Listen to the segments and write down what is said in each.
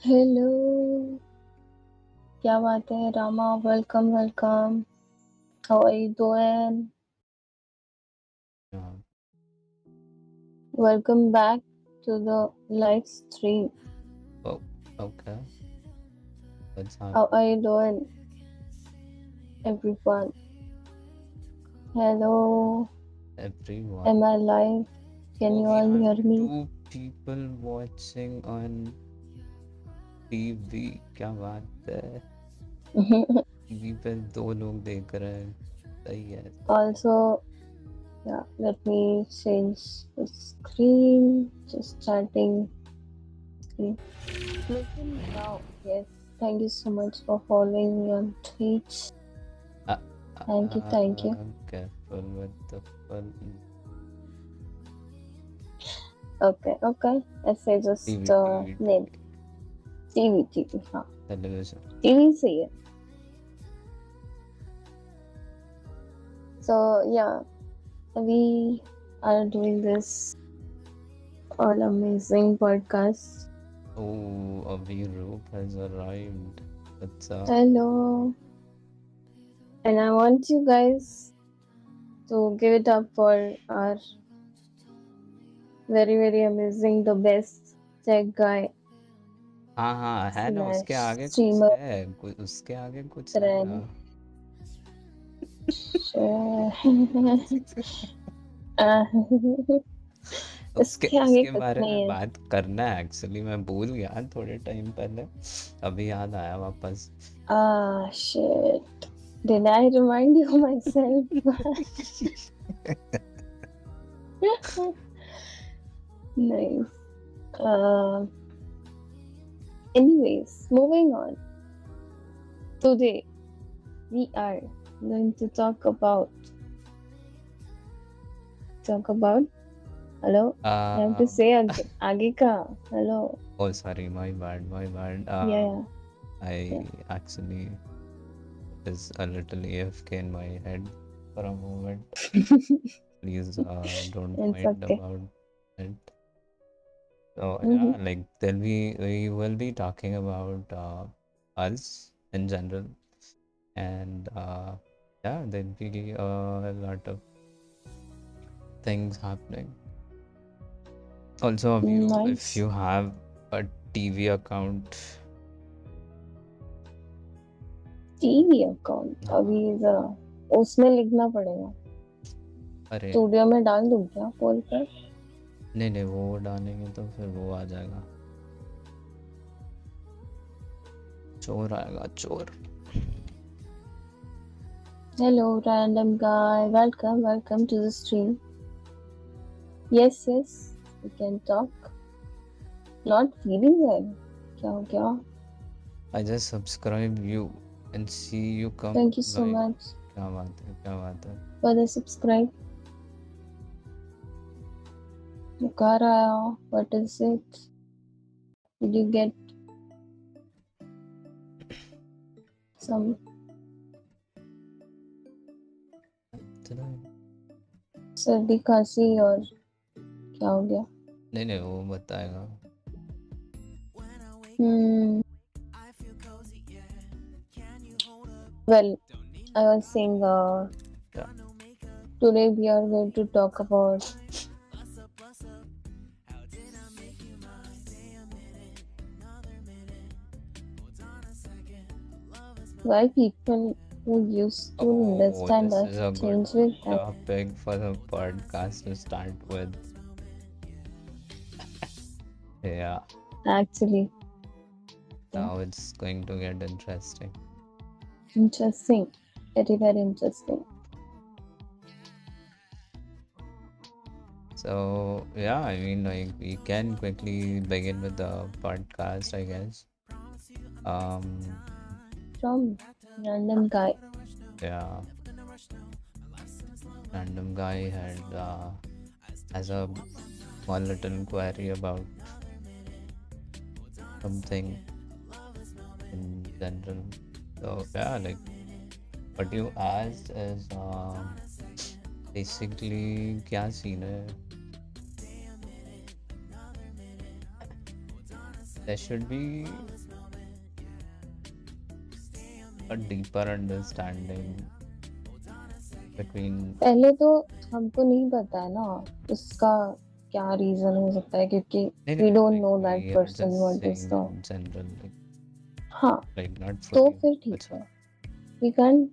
Hello, क्या बात है Rama? Welcome welcome. How are you doing? Yeah. Welcome back to the live stream. Oh, okay. Let's have How are you doing, everyone? Hello, everyone. am I live? Can you We all are hear me? 2 people watching on TV. क्या बात है? TV पे 2 लोग देख रहे हैं. सही है. Also, yeah, let me change the screen. Just chatting screen. Listen now. Yes, thank you so much for following me on Twitch. Thank you, thank you. Careful with the fun. Okay, okay. ऐसे just TV. name. TV, हाँ. Television. TV सही है. So yeah, we are doing this all amazing podcast. Oh, Abhiroop has arrived. What's up? Hello. And I want you guys to give it up for our very, very amazing, the best tech guy. हाँ है ना, उसके आगे कुछ streamer है, उसके आगे कुछ है ना. उसके बारे में बात करना है. एक्चुअली मैं भूल गया थोड़े टाइम पहले, अभी याद आया वापस. Shit. Did I remind you myself? Nice. Anyways, moving on. Today, we are going to talk about. Hello? I have to say आगे का. Hello. Oh, sorry, my bad. Yeah. I actually is a little AFK in my head for a moment. Please don't mind about it. So Mm-hmm. yeah, like we will be talking about us in general, and yeah, there'll be a lot of things happening. Also, if Nice. you have a TV account, TV account हाँ, अभी जरा उसमें लिखना पड़ेगा, अरे studio में डाल दूं क्या पोल पर? नहीं नहीं, वो डालेंगे तो फिर वो आ जाएगा, चोर आएगा चोर. Hello random guy, welcome to the stream. Yes, we can talk. Not feeling well. क्या हो गया? I just subscribe you and see you come. Thank you so Like, much क्या बात है. for the subscribe. बुखार आया, what is it? Did you get some सर्दी खांसी और क्या हो गया? नहीं वो बताएगा. Well, I was saying Yeah. today we are going to talk about why people who used to understand us This is a change good with that. topic for the podcast to start with. Yeah. Actually, Now it's going to get interesting. Interesting. Very, very interesting. So yeah, I mean, like, we can quickly begin with the podcast, I guess. From random guy. Yeah. Random guy has a small little query about something in general. So yeah, like, what you asked is basically क्या scene है? There should be a deeper understanding between. पहले तो हमको नहीं पता है ना उसका क्या रीजन हो सकता है, क्योंकि we don't know that person what is the general, like, हाँ, like not तो fully. फिर ठीक है. We can't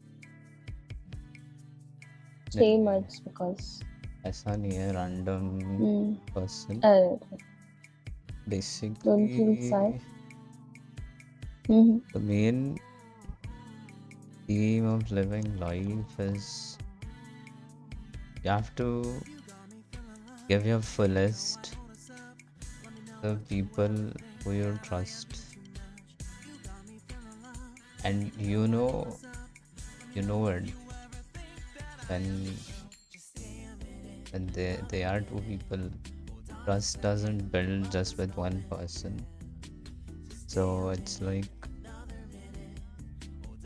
say much because ऐसा नहीं है. Random person basically. Don't feel sad. The main theme of living life is you have to give your fullest to the people who you trust, and you know it when they are two people. Trust doesn't build just with one person, so it's like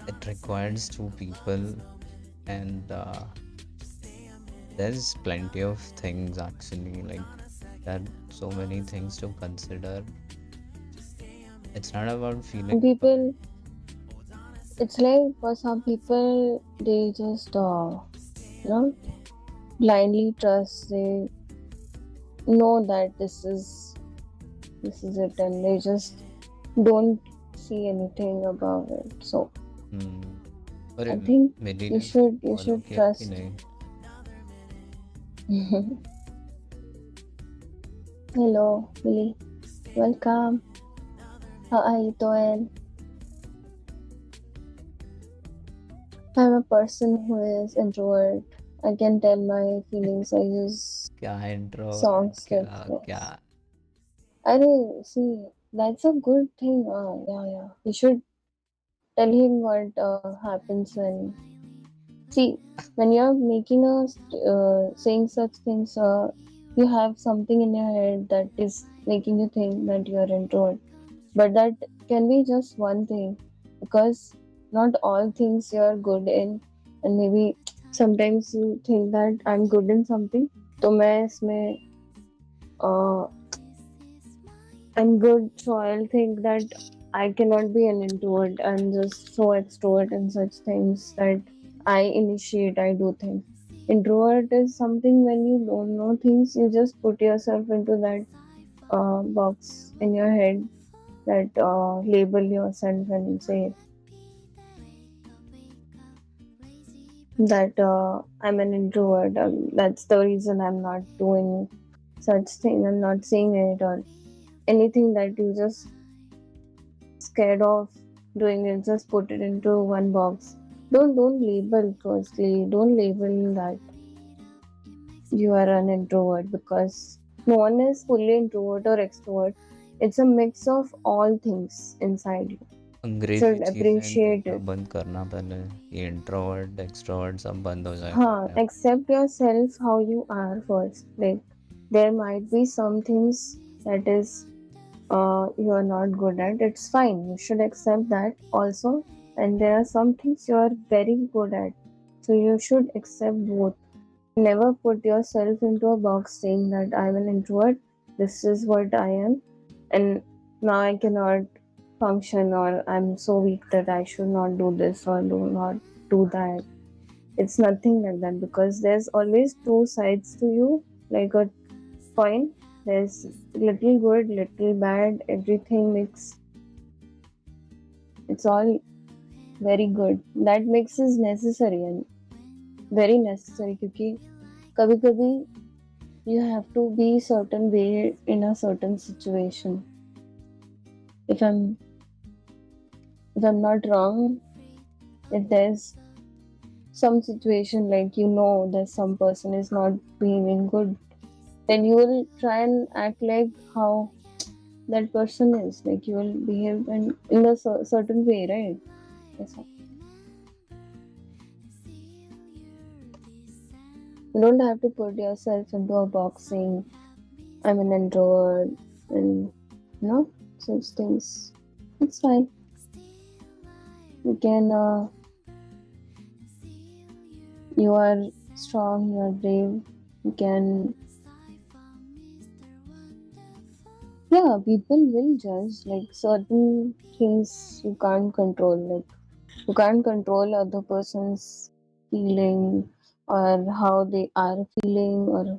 it requires two people, and there's plenty of things actually, like, there are so many things to consider. It's not about feeling people. It's like for some people they just blindly trust. They know that this is it, and they just don't see anything about it. So I think you should trust. Hello, Billy. Welcome. How are you doing? I'm a person who is introvert. I can tell my feelings. I use songs like this. See, that's a good thing. Yeah. You should tell him what happens when you're making saying such things. You have something in your head that is making you think that you're introvert, but that can be just one thing, because not all things you're good in, and maybe sometimes you think that I'm good in something, तो मैं इसमें I'm good, so I'll think that I cannot be an introvert. I'm just so extrovert and such things that I initiate, I do things. Introvert is something when you don't know things, you just put yourself into that box in your head, that label yourself and say that I'm an introvert. That's the reason I'm not doing such thing. I'm not saying it or anything that you just scared of doing it. Just put it into one box. Don't label firstly. Don't label that you are an introvert because no one is fully introvert or extrovert. It's a mix of all things inside you. अंग्रेजी Should चीज़ें appreciate देखना it. बंद करना पहले, ये introvert extrovert सब बंद हो जाएगा Huh, अपने आप। accept yourself how you are first. Like there might be some things that is you are not good at. It's fine. You should accept that also. And there are some things you are very good at. So you should accept both. Never put yourself into a box saying that I'm an introvert. This is what I am, and now I cannot function, or I'm so weak that I should not do this or do not do that. It's nothing like that because there's always two sides to you, like a coin. There's little good, little bad, everything mix. It's all very good. That mix is necessary and very necessary because कभी कभी you have to be certain way in a certain situation. If I'm not wrong, if there's some situation like that some person is not behaving good, then you will try and act like how that person is. Like you will behave in a certain way, right? Yes. You don't have to put yourself into a box saying I'm an introvert and such things. It's fine. You can. You are strong. You are brave. You can. Yeah, people will judge. Like certain things you can't control. Like you can't control other person's feeling or how they are feeling, or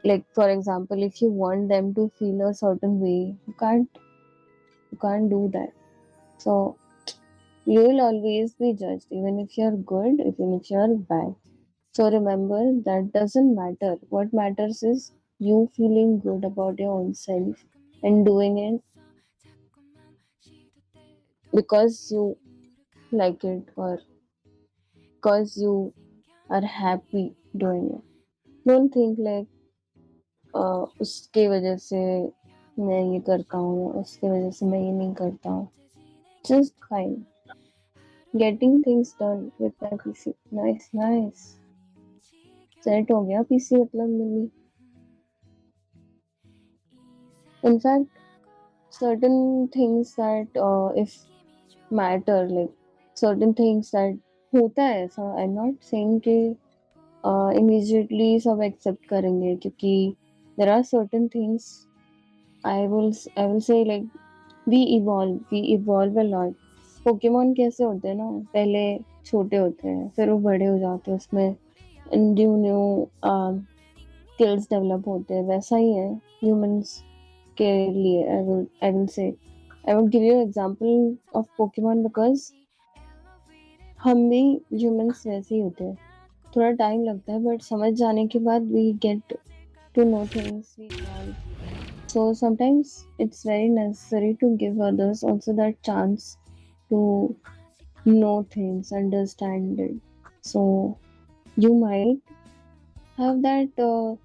like for example, if you want them to feel a certain way, you can't do that. So you will always be judged, even if you're good, even if you're bad. So remember, that doesn't matter. What matters is you feeling good about your own self and doing it because you like it or because you are happy doing it. Don't think like उसके वजह से मैं ये करता हूँ, उसके वजह से मैं ये नहीं करता हूँ. Just fine. Getting things done with my PC. Nice, nice. Set हो गया पीसी मतलब मेरी. In fact, certain things that if matter, like certain things that होता है ऐसा, I'm not saying कि immediately सब accept करेंगे क्योंकि there are certain things I will say like we evolve a lot. Pokemon कैसे होते हैं ना, पहले छोटे होते हैं फिर वो बड़े हो जाते हैं, उसमें न्यू न्यू स्किल्स डेवलप होते हैं. वैसा ही है ह्यूमंस के लिए. I will say I would give you an example of Pokemon because हम भी ह्यूमंस वैसे ही होते हैं. थोड़ा टाइम लगता है बट समझ जाने के बाद we get to know things, we evolve. So sometimes it's very necessary to give others also that chance to know things, understand it. So you might have that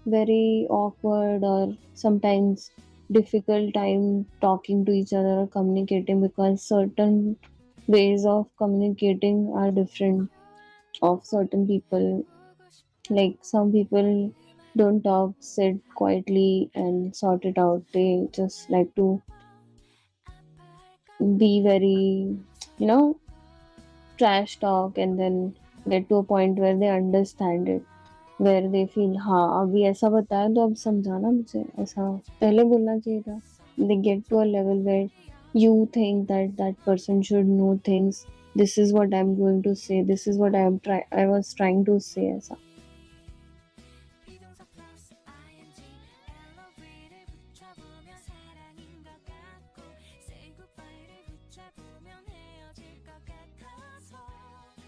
very awkward or sometimes difficult time talking to each other or communicating because certain ways of communicating are different of certain people. Like some people don't talk, sit quietly and sort it out. They just like to be very, you know, trash talk and then get to a point where they understand it, where they feel हाँ अभी ऐसा बताया तो अब समझाना मुझे, ऐसा पहले बोलना चाहिए था. they get to a level where you think that that person should know things. This is what I'm going to say. This is what I was trying to say. ऐसा.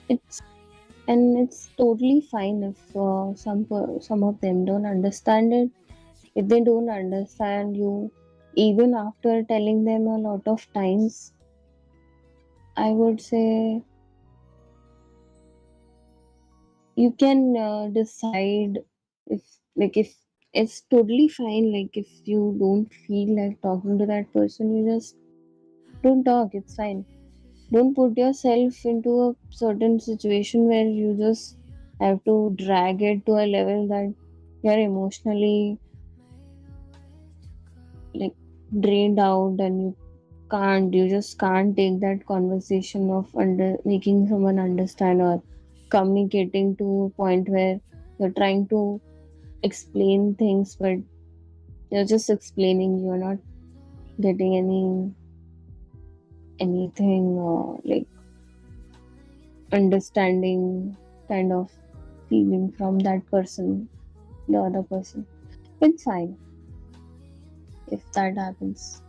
It's and it's totally fine if some of them don't understand it. If they don't understand you, even after telling them a lot of times, I would say you can decide if if it's totally fine. Like if you don't feel like talking to that person, you just don't talk. It's fine. Don't put yourself into a certain situation where you just have to drag it to a level that you're emotionally like drained out and you just can't take that conversation of under making someone understand or communicating to a point where you're trying to explain things but you're just explaining, you're not getting anything like understanding kind of feeling from that person, the other person. It's fine if that happens.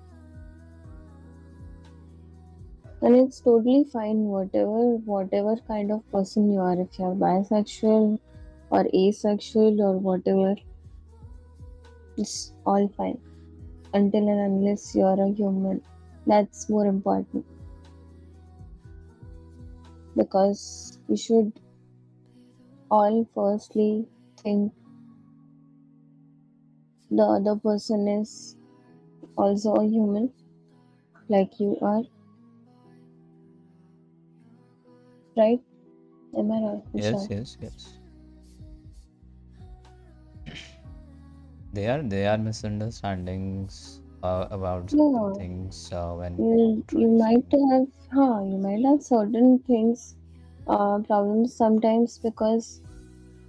And it's totally fine whatever kind of person you are, if you're bisexual or asexual or whatever, it's all fine until and unless you're a human. That's more important because we should all firstly think the other person is also a human like you are, right? Am I right, Yes, Prashant? yes, yes. They are misunderstandings about certain Yeah, things when you, try you might have certain things, problems sometimes because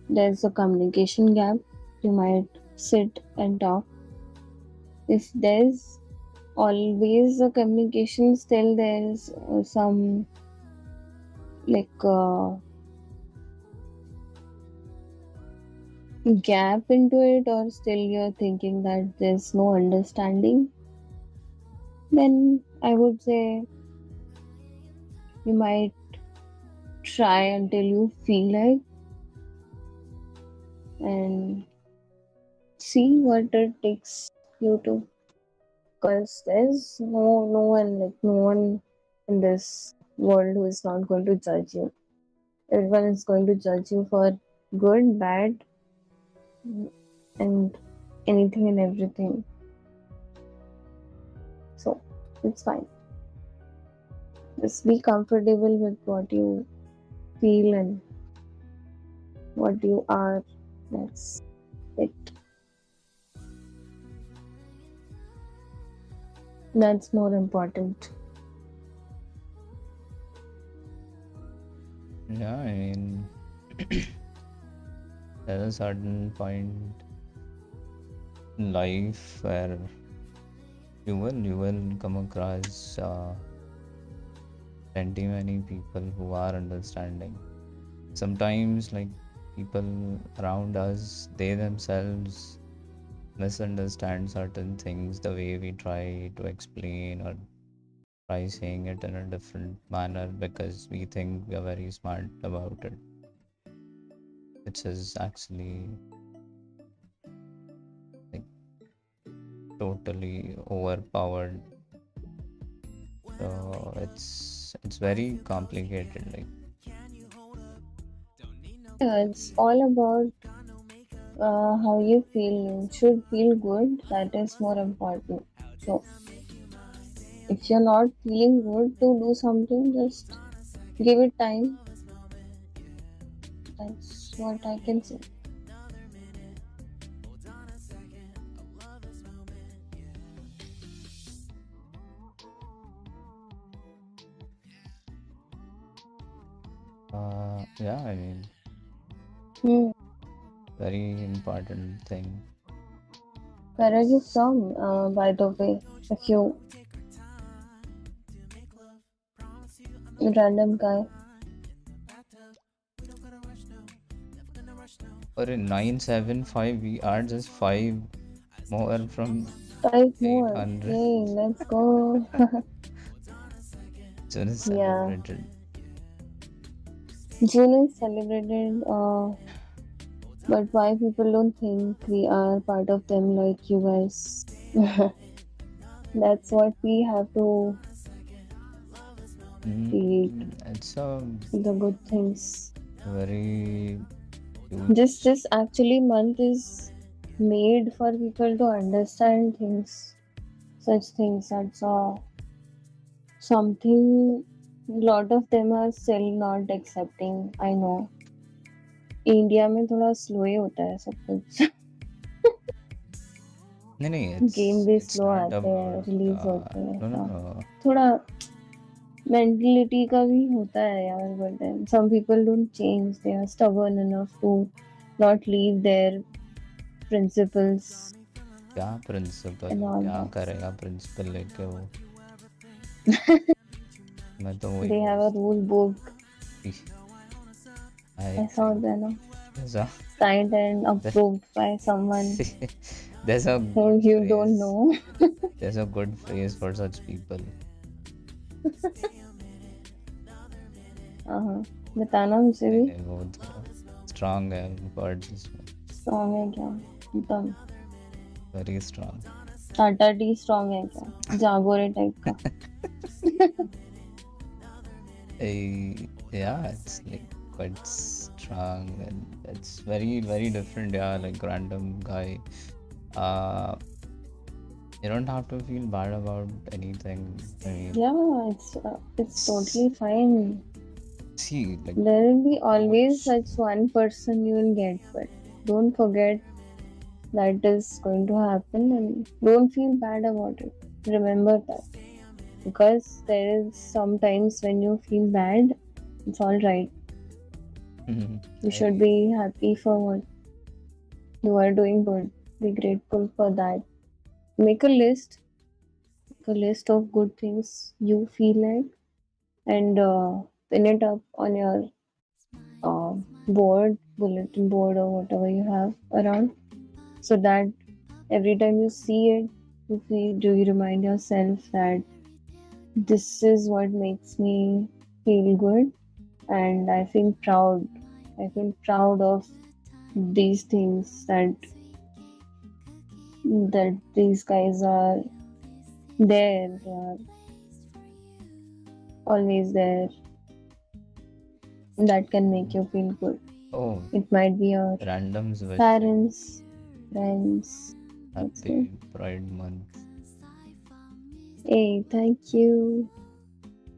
there's a communication gap. You might sit and talk. If there's always a communication, still there's some like gap into it, or still you're thinking that there's no understanding, then I would say you might try until you feel like and see what it takes you to. Because there's no one in this world who is not going to judge you. Everyone is going to judge you for good, bad, and anything and everything. So it's fine. Just be comfortable with what you feel and what you are. That's it. That's more important. Yeah, I mean, there's a certain point in life where you will come across plenty many people who are understanding. Sometimes, like people around us, they themselves misunderstand certain things the way we try to explain or try saying it in a different manner because we think we are very smart about it, which is actually like totally overpowered. So it's very complicated. Like Yeah, it's all about how you feel. You should feel good. That is more important. So if you're not feeling good to do something, just give it time. That's what I can say. yeah, I mean, Hmm. very important thing. Where are you from, by the way? If you random guy. Or in 975, we are just 5 more from 5 more. 800. Yay, let's go. June is Yeah. celebrated. June is celebrated, but why people don't think we are part of them like you guys? That's what we have to create, It's a the good things. very This huge. this actually month is made for people to understand things, such things. That's something a lot of them are still not accepting. I know. India में थोड़ा slow ही होता है सब कुछ. नहीं, game भी it's slow not आते हैं, about रिलीज होते हैं. no, no. थोड़ा मेंटलिटी का भी होता है यार, but some people don't change. They are stubborn enough to not leave their principles क्या प्रिंसिपल and all क्या that. करेगा प्रिंसिपल लेके वो? मैं तो वही They have a rule book. I ऐसा think होता है ना, there's a signed and approved by someone there's a who good you don't phrase. know. There's a good phrase for such people. हाँ, बताना मुझे नहीं भी. नहीं, वो strong है words इसमें. स्ट्रॉन्ग है क्या एकदम? Very strong. Tata T strong है क्या, जागोरे टाइप का? Yeah, it's like quite strong and it's very very different. Yeah, like random guy. Uh, you don't have to feel bad about anything. I mean, Yeah, it's totally fine. see, like There will be always Kuch, such one person you will get, but don't forget that is going to happen and don't feel bad about it. Remember that. Because there is sometimes when you feel bad, it's alright. You should be happy for what you are doing good. Be grateful for that. Make a list of good things you feel like, and pin it up on your bulletin board, or whatever you have around, so that every time you see it, you remind yourself that this is what makes me feel good, and I feel proud. I feel proud of these things, that these guys are there. They are always there. That can make you feel good. oh, It might be your randoms wishing parents, friends. happy Pride Month. Hey, thank you.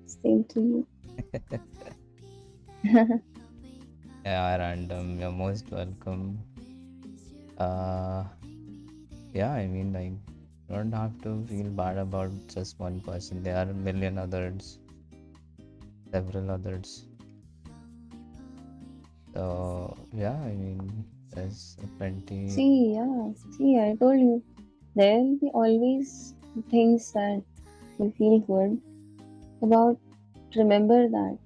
Same to you. Yeah, random. You're most welcome. Yeah, I mean, like, you don't have to feel bad about just one person. There are a million others, several others. So yeah, I mean, there's plenty. See, I told you. There will be always things that you feel good about. Remember that.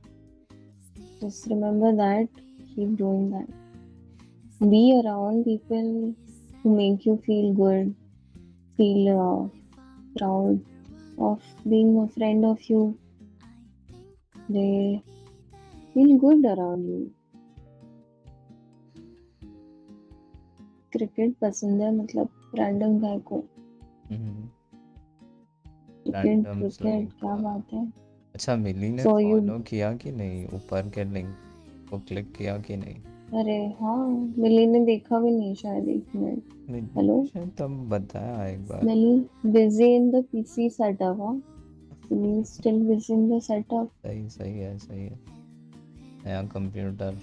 Just remember that. Keep doing that. Be around people who make you feel good. Feel proud of being a friend of you. They feel good around you. Cricket पसंद है, मतलब random गाय को. Randoms cricket like क्या बात है. अच्छा, मिली ने So you, follow किया कि नहीं? ऊपर के लिंक को क्लिक किया कि नहीं? अरे हाँ, मिली ने देखा भी नहीं शायद. एक मिनट. हेलो, शायद तब बताया एक बार. मिली busy in the PC setup. हाँ, मिली still busy in the setup. सही है नया कंप्यूटर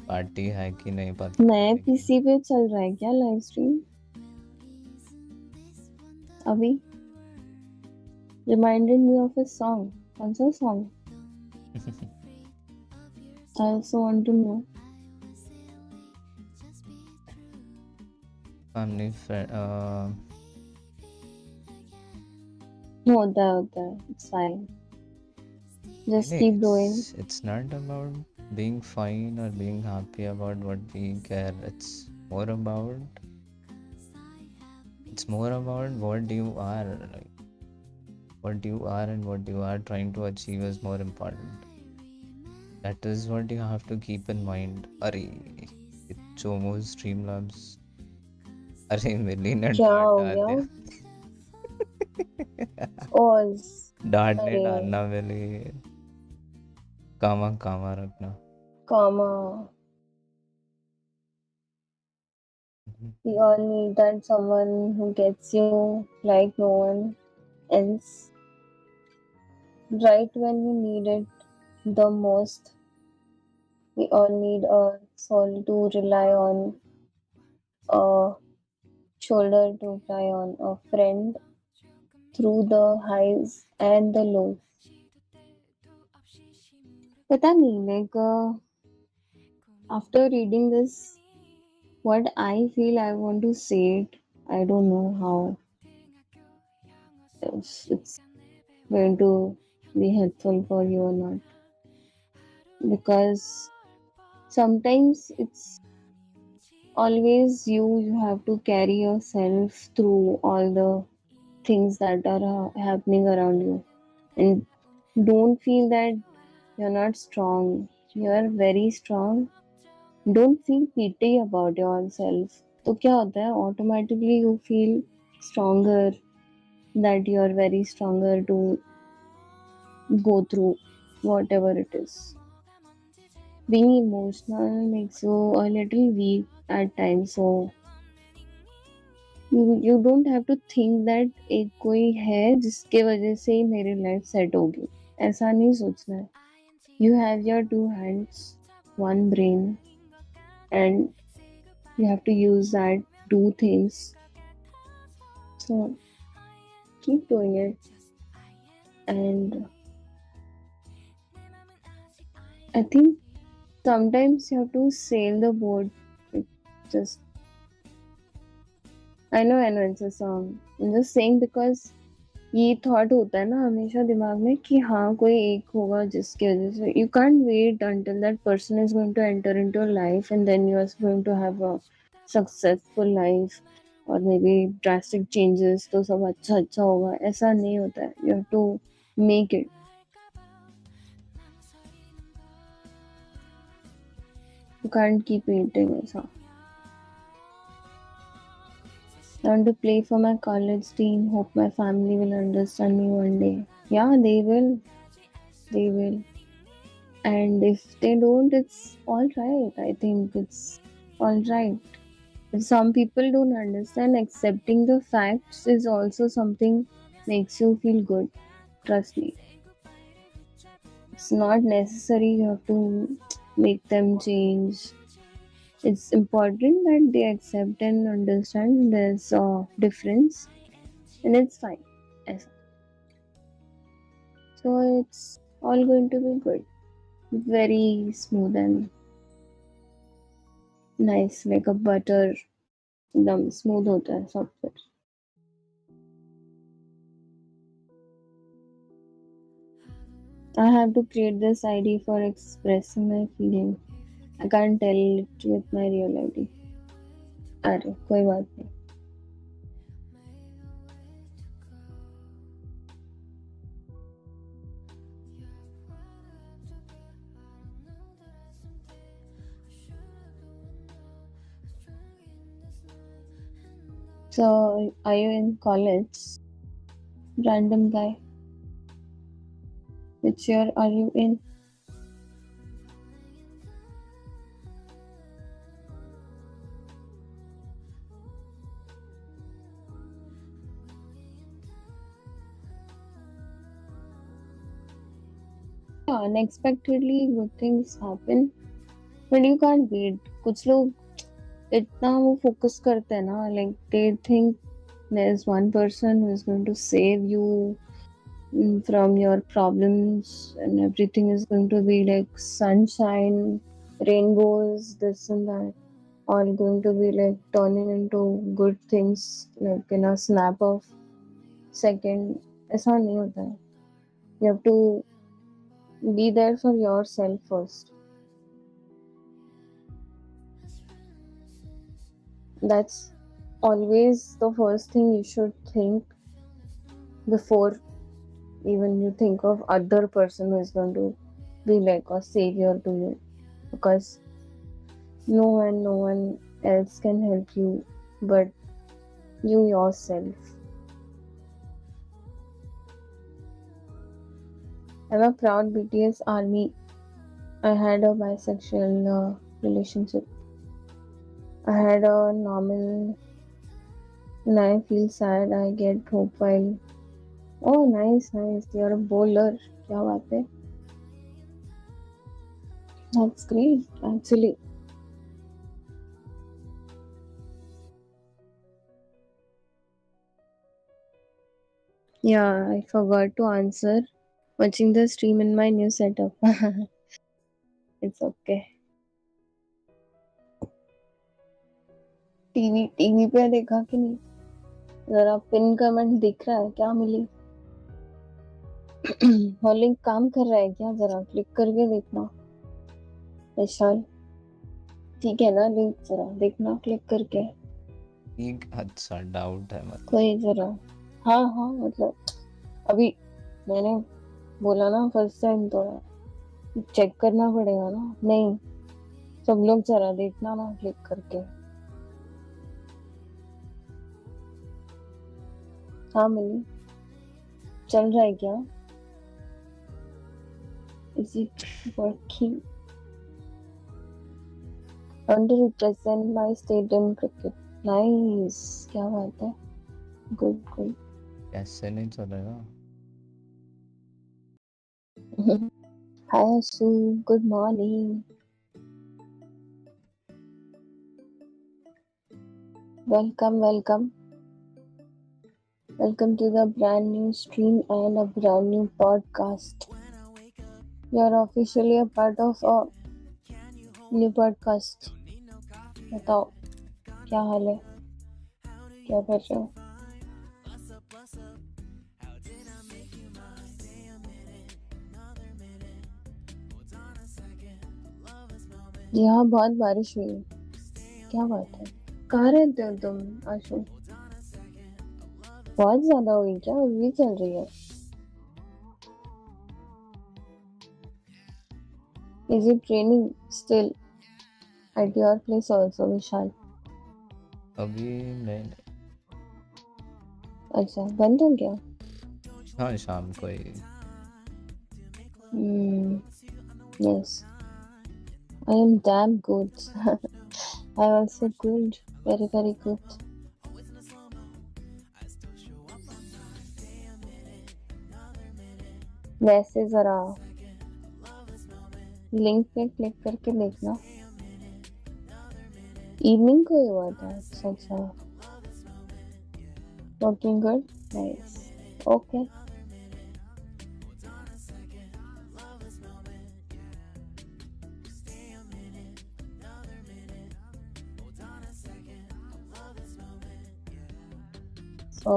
पार्टी है कि नहीं पता नए नहीं, लेकिन पीसी पे चल रहा है क्या लाइव स्ट्रीम अभी? Reminded me of a song. कौन सा song? I also want to know. family friend. होता है it's fine, just Really, keep doing. it's not about being fine or being happy about what we care. It's more about what you are, like what you are and what you are trying to achieve is more important. That is what you have to keep in mind. अरे चोमो Streamlabs, अरे मिली ने क्या डांट हो डाल गया? दिया. ओज डांट नहीं अरे डालना मिली. कामा कामा रखना. कामा, we all need that someone who gets you like no one else, right when you need it the most. We all need a soul to rely on, a shoulder to cry on, a friend through the highs and the lows. पता नहीं, like after reading this, what I feel I want to say it. I don't know how, if it's going to be helpful for you or not, because sometimes it's always you have to carry yourself through all the things that are happening around you, and don't feel that you're not strong. You are very strong. Don't feel pity about yourself. तो क्या होता है, automatically you feel stronger, that you are very stronger to go through whatever it is. Being emotional makes you a little weak at times, so you don't have to think that एक कोई है जिसके वजह से ही मेरी life set होगी, ऐसा नहीं सोचना है. You have your two hands, one brain, and you have to use that, do things. So keep doing it, and I think sometimes you have to sail the boat. Like, just I know it's a song. I'm just saying because ये thought होता है ना हमेशा दिमाग में कि हाँ कोई एक होगा जिसकी वजह से. You can't wait until that person is going to enter into your life and then you are going to have a successful life or maybe drastic changes, तो सब अच्छा अच्छा होगा, ऐसा नहीं होता है. You have to make it. You can't keep waiting ऐसा. I want to play for my college team. Hope my family will understand me one day. Yeah, they will. They will. And if they don't, it's all right. I think it's all right. If some people don't understand, accepting the facts is also something makes you feel good. Trust me. It's not necessary you have to make them change. It's important that they accept and understand there's a difference, and it's fine. Yes. So it's all going to be good. Very smooth and nice, like a butter. एकदम smooth होता है सब कुछ. I have to create this ID for expressing my feeling. I can't tell it with my real ID. अरे कोई बात नहीं. So, are you in college? Random guy. Which year are you in? Yeah, unexpectedly good things happen, but you can't wait. कुछ लोग इतना वो focus करते हैं ना, like they think there's one person who is going to save you from your problems and everything is going to be like sunshine, rainbows, this and that. all going to be like turning into good things like in a snap of second. ऐसा नहीं होता है. You have to be there for yourself first. That's always the first thing you should think before even you think of other person who is going to be like a savior to you, because no one else can help you but you yourself. I'm a proud BTS army. I had a bisexual relationship. I had a normal. When I feel sad, I get hope while. Oh, nice. You're a bowler. क्या बात है? That's great, actually. Yeah, I forgot to answer. Watching the stream in my new setup. It's okay. TV पे देखा कि नहीं? जरा pin comment दिख रहा है क्या मिली? वो लिंक काम कर रहा है क्या? जरा क्लिक करके देखना. विशाल, ठीक है ना? लिंक जरा देखना क्लिक करके. एक अच्छा डाउट है मतलब. कोई जरा. हाँ मतलब अभी मैंने बोला ना फर्स्ट टाइम तो चेक करना पड़ेगा ना. नहीं, सब लोग जरा देखना ना क्लिक करके. हाँ मिली. चल रहा है क्या? Is it working? I want to represent my state in cricket. Nice. क्या बात है? Good. कैसे नहीं चलेगा? Hi Asu, good morning. Welcome. Welcome to the brand new stream and a brand new podcast. You're officially a part of a new podcast. बताओ क्या हाल है? क्या कर रहे हो? यहाँ बहुत बारिश हुई है. क्या बात है? कहाँ रहते हो तुम आशु? बहुत ज्यादा हुई क्या? अभी भी चल रही है? Is it raining still at your place also, Vishal? अभी नहीं. अच्छा, बंद हो गया? हाँ, शाम को ही. Yes. I am damn good. I also good. Very good. वैसे जरा लिंक पे क्लिक करके देखना. इवनिंग को ही हुआ था. अच्छा. Working good? Nice. Okay. So,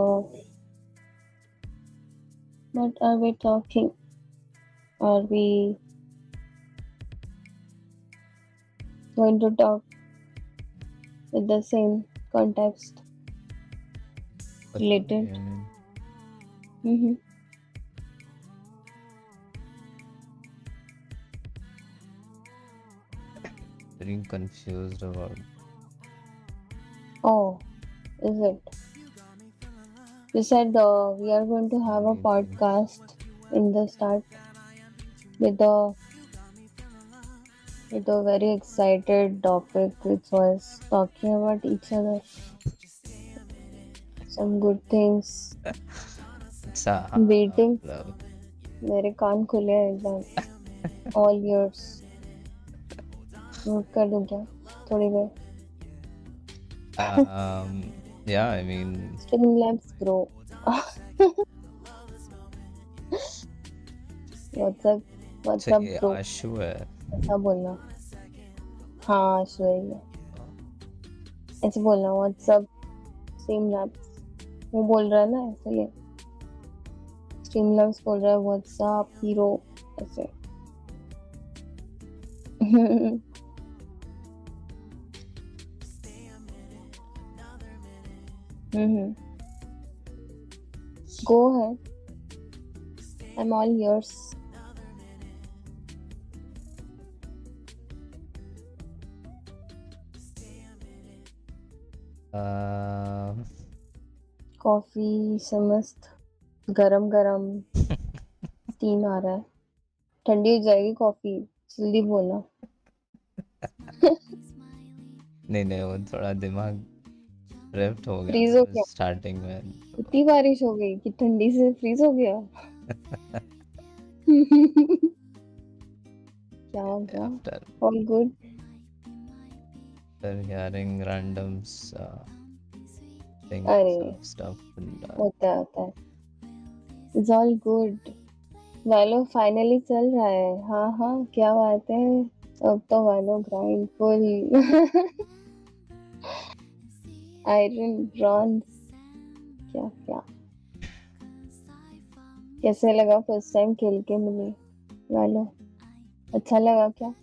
what are we talking? Are we going to talk with the same context related? Very confused about. Oh, is it? You said we are going to have a podcast in the start with a very excited topic which was talking about each other. Some good things. Waiting. मेरे कान खुले हैं एकदम. All yours. Note कर दूं क्या थोड़ी देर? Yeah, I mean. Streamlabs bro. What's up bro? आशु है. ऐसा बोलना. हाँ आशु है. ऐसे बोलना व्हाट्सअप स्ट्रीम लैब्स, वो बोल रहा है ना इसलिए स्ट्रीम लैब्स बोल रहा है व्हाट्सअप हीरो ऐसे। गो है, I am all yours. Coffee से मस्त गरम गरम स्टीम आ रहा है, ठंडी हो जाएगी कॉफी, जल्दी बोलना। नहीं वो थोड़ा दिमाग ड्रिफ्ट हो गया फ्रीज था हो बस गया, स्टार्टिंग में। इतनी बारिश हो गई कि ठंडी से फ्रीज हो गया। क्या हो गया? after all good. hearing random things अरे of stuff and होता है, इट्स ऑल गुड। वालो फाइनली चल रहा है, हाँ हाँ क्या बात है, अब तो वालो ग्राइंड फुल। आयरन ब्रॉन्ज, क्या क्या कैसे लगा फर्स्ट टाइम खेल के मुझे वालो, अच्छा लगा क्या?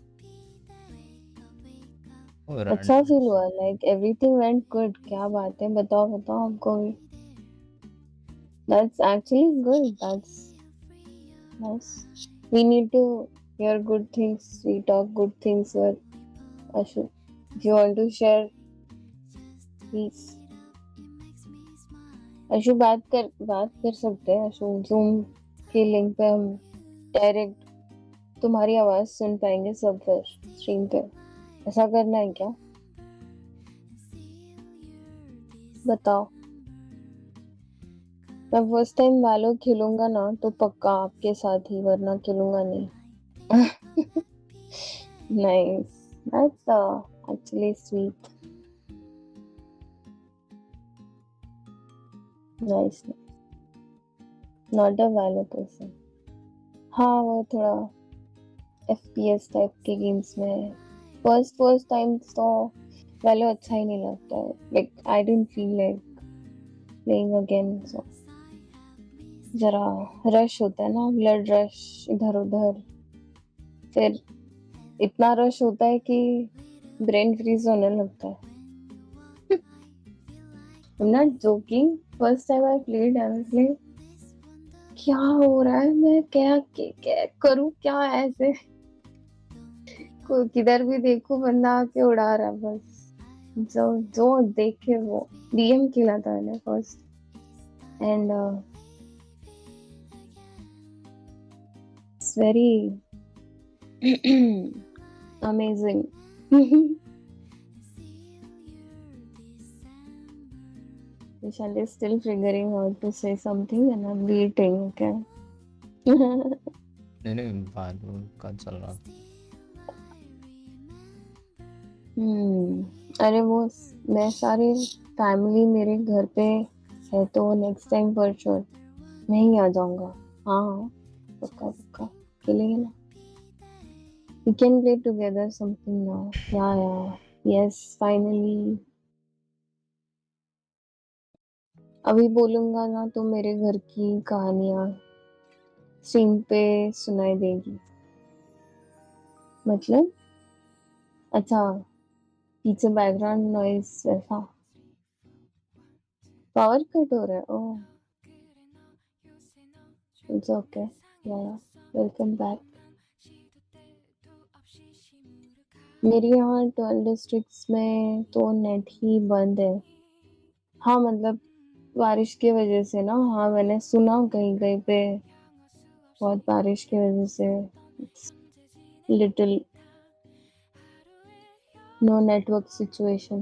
oh, अच्छा random फील हुआ, लाइक एवरीथिंग वेंट गुड, क्या बात है, बताओ बताओ हमको भी। That's actually good, that's nice, we need to hear good things, we talk good things with Ashu. If you want to share, please. Ashu बात कर सकते हैं अशु, जूम के लिंक पे हम डायरेक्ट तुम्हारी आवाज सुन पाएंगे सब फिर स्ट्रीम पे, ऐसा करना है क्या? बताओ। मैं फर्स्ट टाइम वालो खेलूंगा ना तो पक्का आपके साथ ही, वरना खेलूंगा नहीं। Nice, that's actually sweet, nice, not a Valo person. हाँ वो थोड़ा FPS टाइप के गेम्स में फर्स्ट टाइम तो वालो अच्छा ही नहीं लगता है, like I didn't feel like playing again, so जरा रश होता है ना, ब्लड रश इधर उधर, फिर इतना रश होता है कि ब्रेन फ्रीज होने लगता है। I'm not joking, first time I played I was like क्या हो रहा है, मैं क्या करूं क्या ऐसे, किधर भी देखो बंदा आके उड़ा रहा है बस, जो जो देखे वो। DM खेला था मैंने first and it's very amazing. Vishal is still figuring out to say something and I'm waiting, okay? नहीं बालू का चल रहा था। अरे वो मैं सारी फैमिली मेरे घर पे है तो नेक्स्ट टाइम पर श्योर मैं ही आ जाऊंगा। हाँ पक्का पक्का खेलेंगे ना, we can play together something now. Yeah, yes, finally. अभी बोलूंगा ना तो मेरे घर की कहानियां स्ट्रीम पे सुनाई देगी, मतलब अच्छा पीछे बैकग्राउंड नॉइज वैसा। पावर कट हो रहा है, ओह इट्स ओके, या वेलकम बैक। मेरे यहाँ 12 डिस्ट्रिक्ट्स में तो नेट ही बंद है। हाँ मतलब बारिश की वजह से ना, हाँ मैंने सुना कहीं कहीं पे बहुत बारिश की वजह से little no network situation.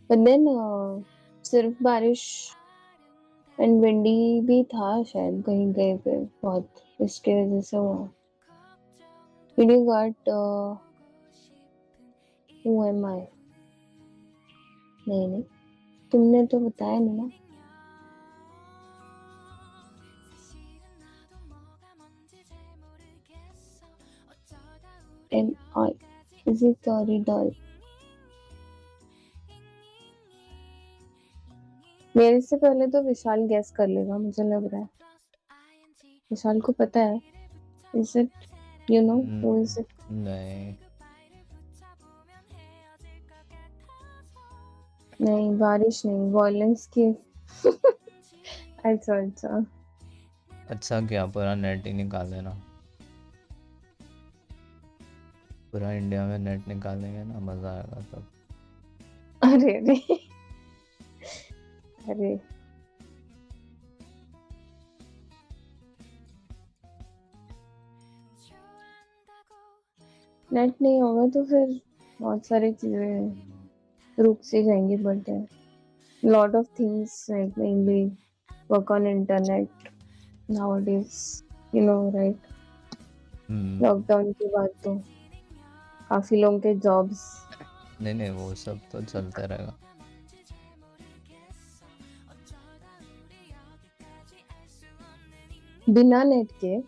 But then सिर्फ बारिश एंड विंडी भी था शायद कहीं कहीं पे बहुत, इसके वजह से हुआ। Did you got who am I? नहीं तुमने तो बताया नहीं ना। MI. Is it Toridol? मेरे से पहले तो विशाल गैस कर लेगा मुझे लग रहा है. विशाल को पता है. Is it, you know, who is it? नहीं नहीं, बारिश नहीं, वॉयलेंस की. अच्छा. अच्छा क्या पूरा नेट ही निकाल देना. पूरा इंडिया में नेट निकालेंगे ना, मजा आएगा तब. अरे नेट नहीं होगा तो फिर बहुत सारी चीजें रुक सी जाएंगी. But lot of things like mainly work on internet nowadays, you know, right? Lockdown के बाद तो काफी लोगों के जॉब्स. नहीं वो सब तो चलता रहेगा. बिना नेट के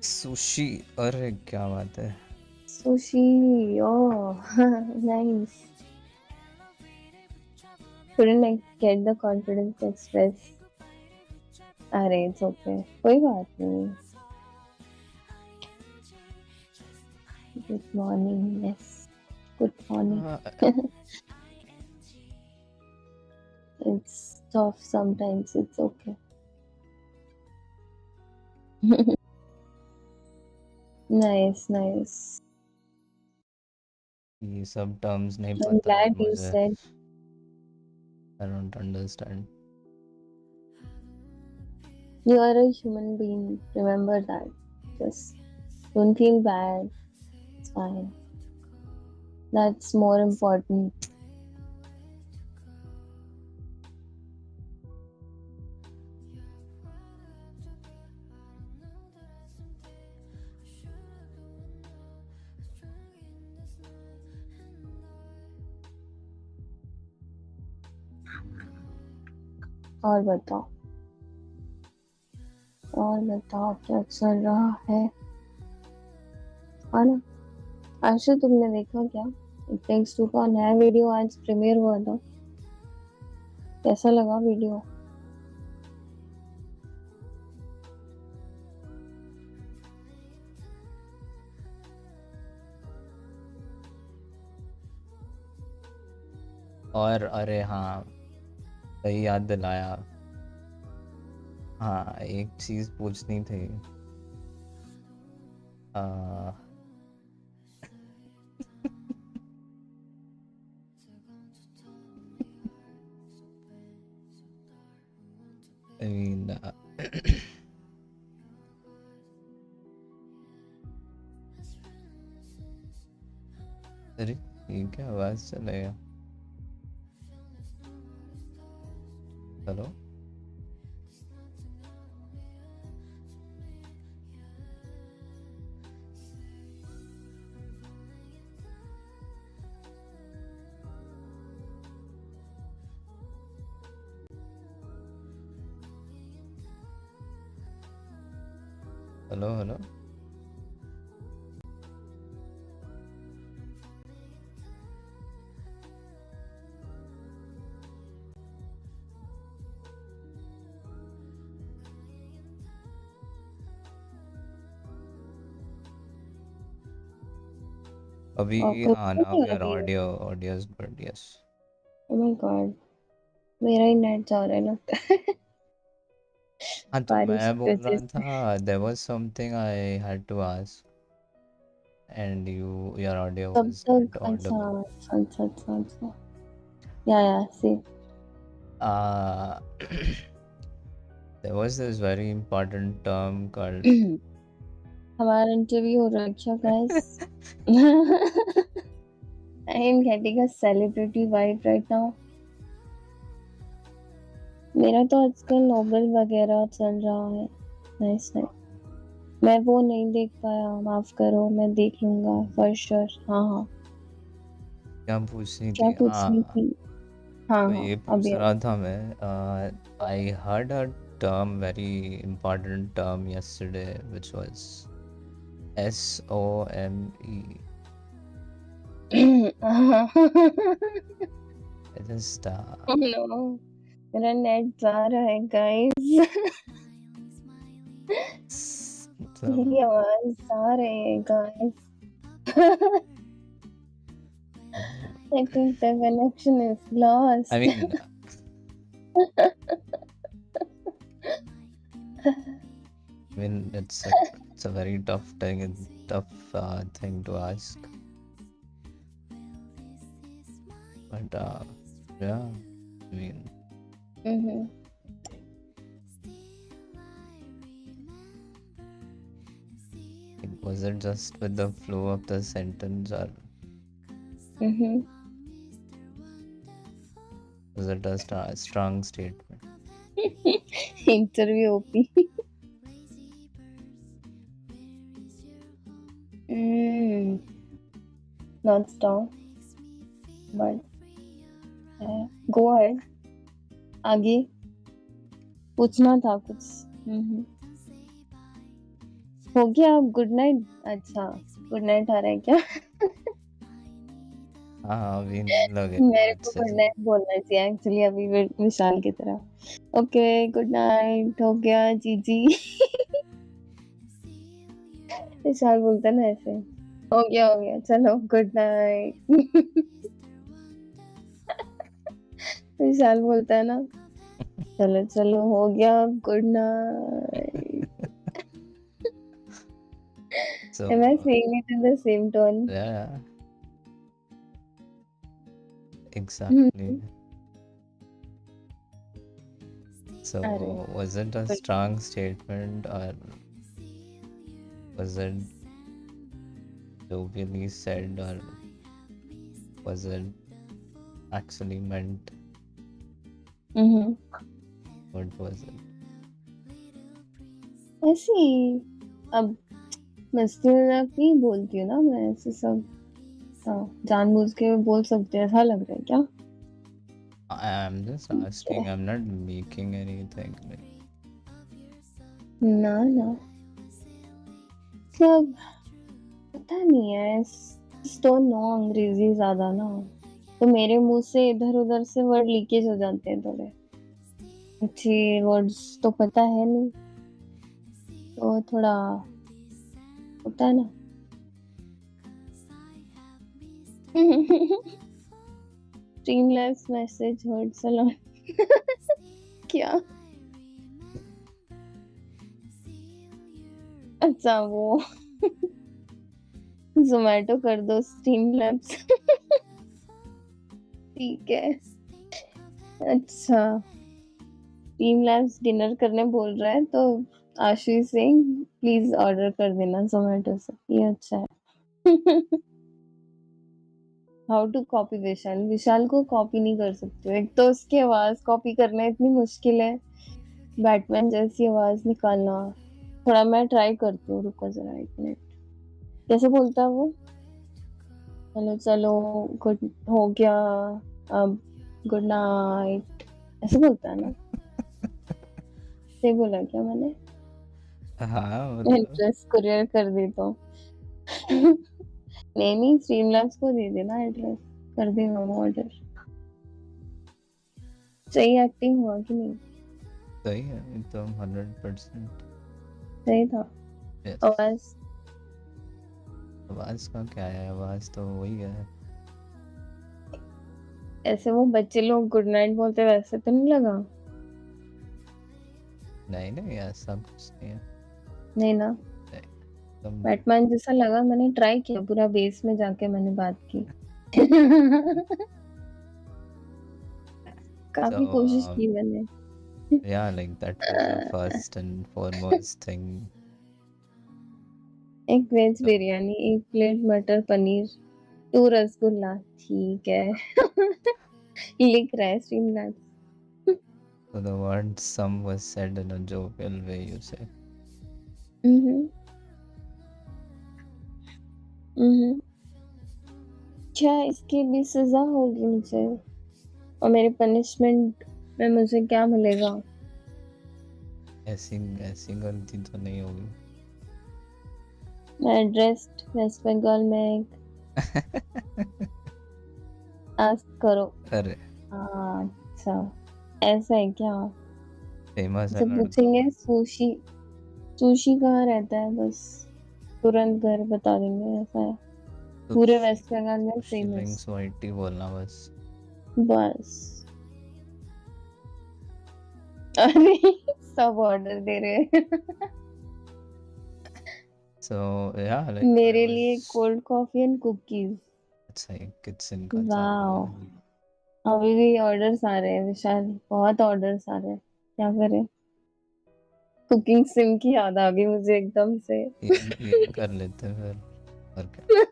सुशी. अरे क्या बात है. Sushi. Oh nice. couldn't like get the confidence to express. अरे it's okay, कोई बात नहीं. Good morning. Yes, good morning. It's tough sometimes. It's okay. Nice. ये सब टर्म्स नहीं I'm पता है glad you मुझे. said. I don't understand. You are a human being. Remember that. Just don't feel bad. It's fine. That's more important. और बताओ क्या चल रहा है. ना आशु, तुमने देखा क्या? इट टेक्स टू का नया वीडियो आज प्रीमियर हुआ था. कैसा लगा वीडियो? और अरे हाँ सही याद दिलाया. हाँ एक चीज पूछनी थी. I mean, अरे ये क्या आवाज चलेगा. हेलो. हेलो. अभी आना यार. Audio is good. Yes. Oh my god, मेरा ही नेट जा रहा है लगता है. हाँ तो बारिश मैं की बोल वजह रहा से. था there was something I had to ask and your audio तब was तक not audible. अच्छा. Yeah, see. There was this very important term called हमारा इंटरव्यू हो रहा है क्या guys? I am getting a celebrity vibe right now. मेरा तो आजकल नोबल वगैरह चल रहा है. नाइस. मैं वो नहीं देख पाया, माफ करो. मैं देख लूंगा फॉर श्योर. हाँ. क्या पूछनी क्या थी. पूछनी थी? हाँ. तो ये पूछ अभी रहा था मैं. I heard a term, very important term yesterday, which was SOME. Just no, मेरा नेट जा रहा है गाइस। मतलब मेरी आवाज आ रही है guys. I think the connection is lost. I mean, it's a very tough thing, thing to ask. But yeah, I mean, Mm-hmm. was it just with the flow of the sentence, or Mm-hmm. was it a strong statement? Interview OP. Not strong, but go ahead. आगे पूछना था कुछ। हो गया अब good night. अच्छा good night आ रहा है क्या? हाँ, अभी नहीं लगे मेरे को अच्छे गुड से। नाइट बोलना चाहिए एक्चुअली अभी विशाल की तरह। ओके गुड नाइट हो गया जीजी। विशाल बोलता है ना ऐसे, हो गया चलो गुड नाइट। विशाल बोलता है ना, चलो चलो हो गया good night. So Am I saying it in the same tone? yeah, exactly. So अरे was it a strong statement, or was it jovially said, or was it actually meant? What was it? ऐसे ही अब मस्ती मजाक नहीं बोलती हूँ ना मैं, ऐसे सब जानबूझ के बोल सकते हैं, ऐसा लग रहा है क्या? I'm just asking. I'm not making anything. Like, ना मतलब पता नहीं है, डोंट नो अंग्रेजी ज्यादा ना, तो मेरे मुंह से इधर उधर से वर्ड लीकेज हो जाते हैं थोड़े। अच्छे वर्ड्स तो पता है नहीं, तो थोड़ा होता है ना। Streamlabs message hurts a lot. क्या? अच्छा वो जोमेटो कर दो स्ट्रीमलैब्स। ठीक है। अच्छा स्ट्रीमलैब्स डिनर करने बोल रहा है, तो आशीष सिंह प्लीज ऑर्डर कर देना जोमेटो से, ये अच्छा है। हाउ टू कॉपी विशाल को कॉपी नहीं कर सकते हो, एक तो उसकी आवाज कॉपी करना इतनी मुश्किल है, बैटमैन जैसी आवाज निकालना। थोड़ा मैं ट्राई करती हूँ, रुको जरा एक मिनट। कैसे बोलता है वो? चलो चलो गुड हो गया अब गुड नाइट, ऐसे बोलता है ना? सही बोला क्या मैंने? हाँ, मतलब एड्रेस कुरियर कर दी तो। नहीं स्ट्रीमलैब्स को दे देना एड्रेस, कर देगा वो ऑर्डर। सही एक्टिंग हुआ कि नहीं? सही है एकदम 100%. सही था। Yes. आवाज का क्या है? आवाज तो वही है। ऐसे वो बच्चे लोग गुड नाइट बोलते वैसे तो नहीं लगा? नहीं ऐसा कुछ नहीं है। नहीं ना, बैटमैन जैसा लगा। मैंने ट्राई किया पूरा बेस में जाके, मैंने बात की। काफी कोशिश की मैंने। Yeah, like that was the first and foremost thing. एक वेज बिरयानी, एक प्लेट मटर पनीर, 2 रसगुल्ला। ठीक है। लिख रहा है Streamlabs. So the word some was said in a jovial way, you say. क्या इसकी भी सजा होगी मुझे, और मेरे पनिशमेंट में मुझे क्या मिलेगा? ऐसी गलती तो नहीं होगी। एड्रेस्ड वेस्ट बंगाल में आस्क करो। अरे हाँ, अच्छा ऐसा है क्या? फेमस है जब लड़का। पूछेंगे सुशी सुशी कहाँ रहता है, बस तुरंत घर बता देंगे, ऐसा है। पूरे वेस्ट बंगाल में फेमस। शिलिंग्स वाइटी बोलना बस। बस। अरे सब ऑर्डर दे रहे हैं। So yeah, like I मेरे लिए was cold coffee and cookies. अच्छा एक किचन का चालू वाओ, है। अभी भी ऑर्डर्स आ रहे हैं विशाल, बहुत ऑर्डर्स आ रहे हैं। क्या करें? कुकिंग सिम की याद आ गई मुझे एकदम से। यही कर लेते हैं फिर, और क्या,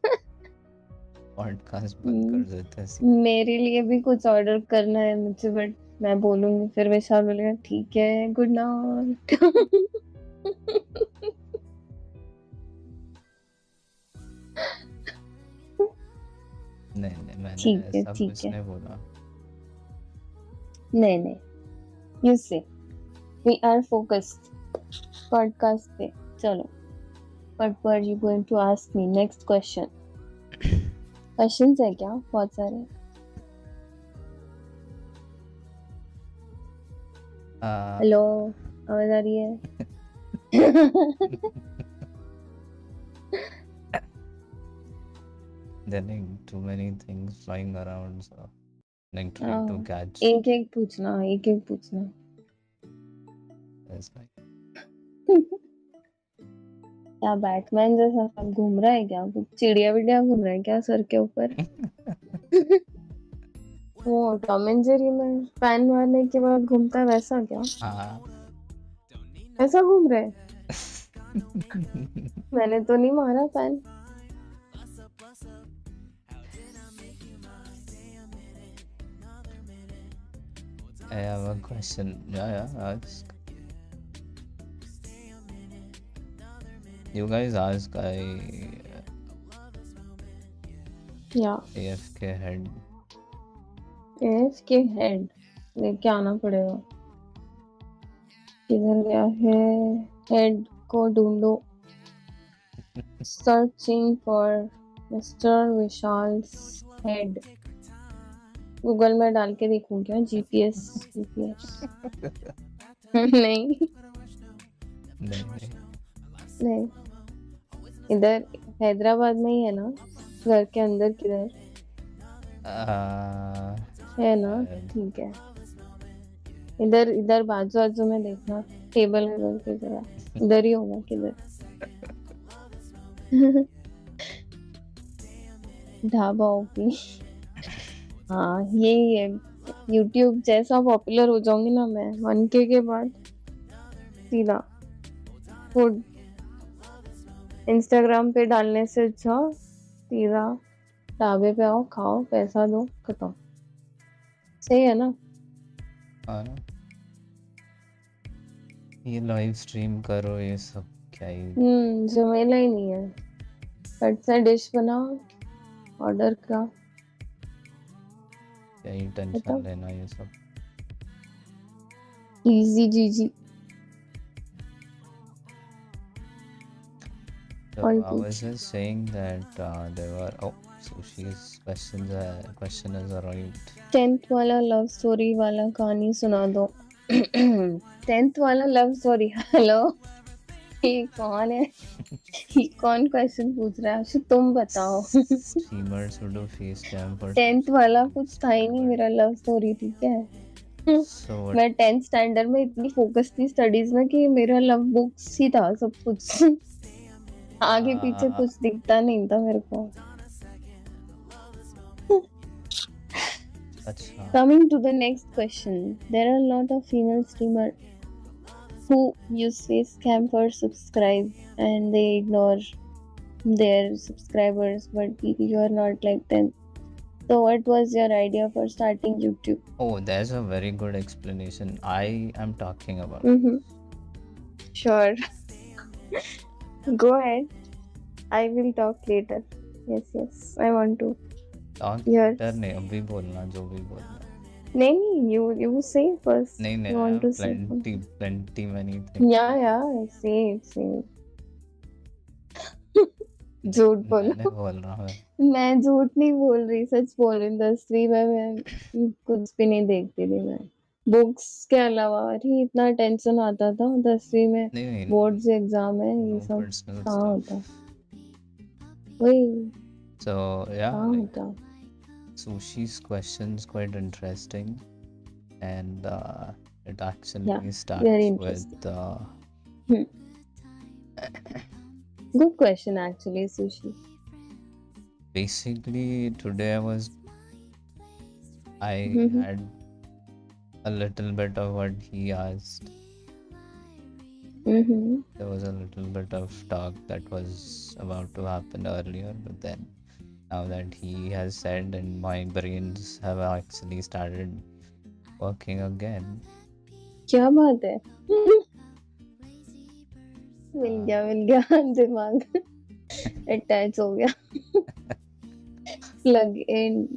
पॉडकास्ट बंद कर देते हैं मेरे लिए भी कुछ ऑर्डर करना है मुझे, बट मैं बोलूंगी फिर विशाल बोलेगा ठीक है, गुड नाइट। नहीं नहीं, मैंने ठीक है ऐसा ठीक कुछ है, नहीं बोला। नहीं नहीं, यू से वी आर फोकस्ड पॉडकास्ट पे। चलो, what were you going to ask me next question? Questions है क्या बहुत सारे? हेलो, आवाज आ रही है? There are too many things flying around, so like trying to catch. एक एक पूछना, एक एक पूछना। That's like क्या बैटमैन जैसा सब घूम रहा है क्या? कुछ चिड़िया विड़िया घूम रहा है क्या सर के ऊपर? वो टॉम एंड जेरी में पैन मारने के बाद घूमता है वैसा क्या? हाँ। ऐसा घूम रहा है? मैंने तो नहीं मारा pan. I have a question. Yeah, ask. You guys ask. या AFK head. इसके हेड लेके आना पड़ेगा। किधर गया है? हेड को ढूंढो। Searching for mister Vishal's head. Google में डाल के देखूं क्या? GPS GPS. नहीं नहीं नहीं, इधर हैदराबाद में ही है ना? घर के अंदर किधर है ना? ठीक है, इधर इधर बाजू बाजू में देखना, टेबल वेबल की जगह इधर ही होगा किधर। ढाबा ओपी। हाँ यही है। यूट्यूब जैसा पॉपुलर हो जाऊंगी ना मैं 1K के बाद, सीधा फूड इंस्टाग्राम पे डालने से अच्छा सीधा ढाबे पे आओ, खाओ, पैसा दो, खत्म। सही है ना? हाँ ना, ये लाइव स्ट्रीम करो, ये सब क्या ही झमेला ही नहीं है। फट से डिश बनाओ, ऑर्डर का, क्या ही टेंशन लेना ये सब। इजी जीजी। So I was just saying that there were Sushi's question is arrived. 10th वाला लव स्टोरी वाला कहानी सुना दो। 10th वाला लव स्टोरी। हेलो, ये कौन है? ये कौन क्वेश्चन पूछ रहा है? तुम बताओ। Streamers who do face cam for 10th वाला कुछ था ही नहीं मेरा लव स्टोरी, ठीक है? So मैं 10th स्टैंडर्ड में इतनी फोकस थी स्टडीज में कि मेरा लव बुक्स ही था सब कुछ। आगे पीछे कुछ दिखता नहीं था मेरे को। Coming to the next question, there are a lot of female streamers who use face cam for subscribe and they ignore their subscribers, but you are not like them. So what was your idea for starting YouTube? Oh, there's a very good explanation I am talking about. Sure. Go ahead. I will talk later. Yes, I want to. Talk later नहीं, अभी बोलना जो भी बोलना। नहीं, you say first. नहीं, you want to plenty many things. Yeah, say it. झूठ मैंने बोलो। बोल रहा हूँ। मैं झूठ नहीं बोल रही, सच बोल रही हूँ। 10वीं में मैं कुछ भी नहीं देखती थी मैं। बुक्स के अलावा अरे इतना टेंशन आता था 10वीं में। नहीं नहीं, बोर्ड्स एग्जाम है, ये नो सब पर्सनल कहाँ होता। स्टफ. वही So yeah, कहाँ like होता। Sushi's question is quite interesting, and it या actually very starts with interesting. Good question actually sushi. basically today I had a little bit of what he asked. There was a little bit of talk that was about to happen earlier, but then now that he has said, and my brains have actually started working again. क्या बात है। Uh, मिल गया दिमाग attach हो गया। Plug in.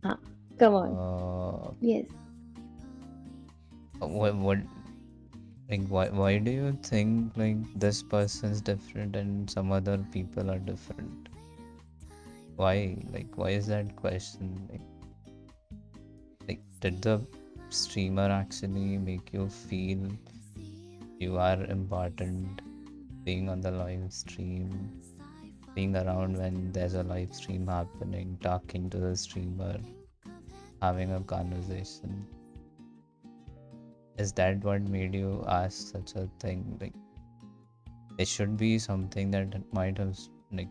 हाँ, come on. Yes. what like why do you think like this person's different and some other people are different? Why is that question? Like did the streamer actually make you feel you are important, being on the live stream, being around when there's a live stream happening, talking to the streamer, having a conversation? Is that what made you ask such a thing? Like there should be something that might have like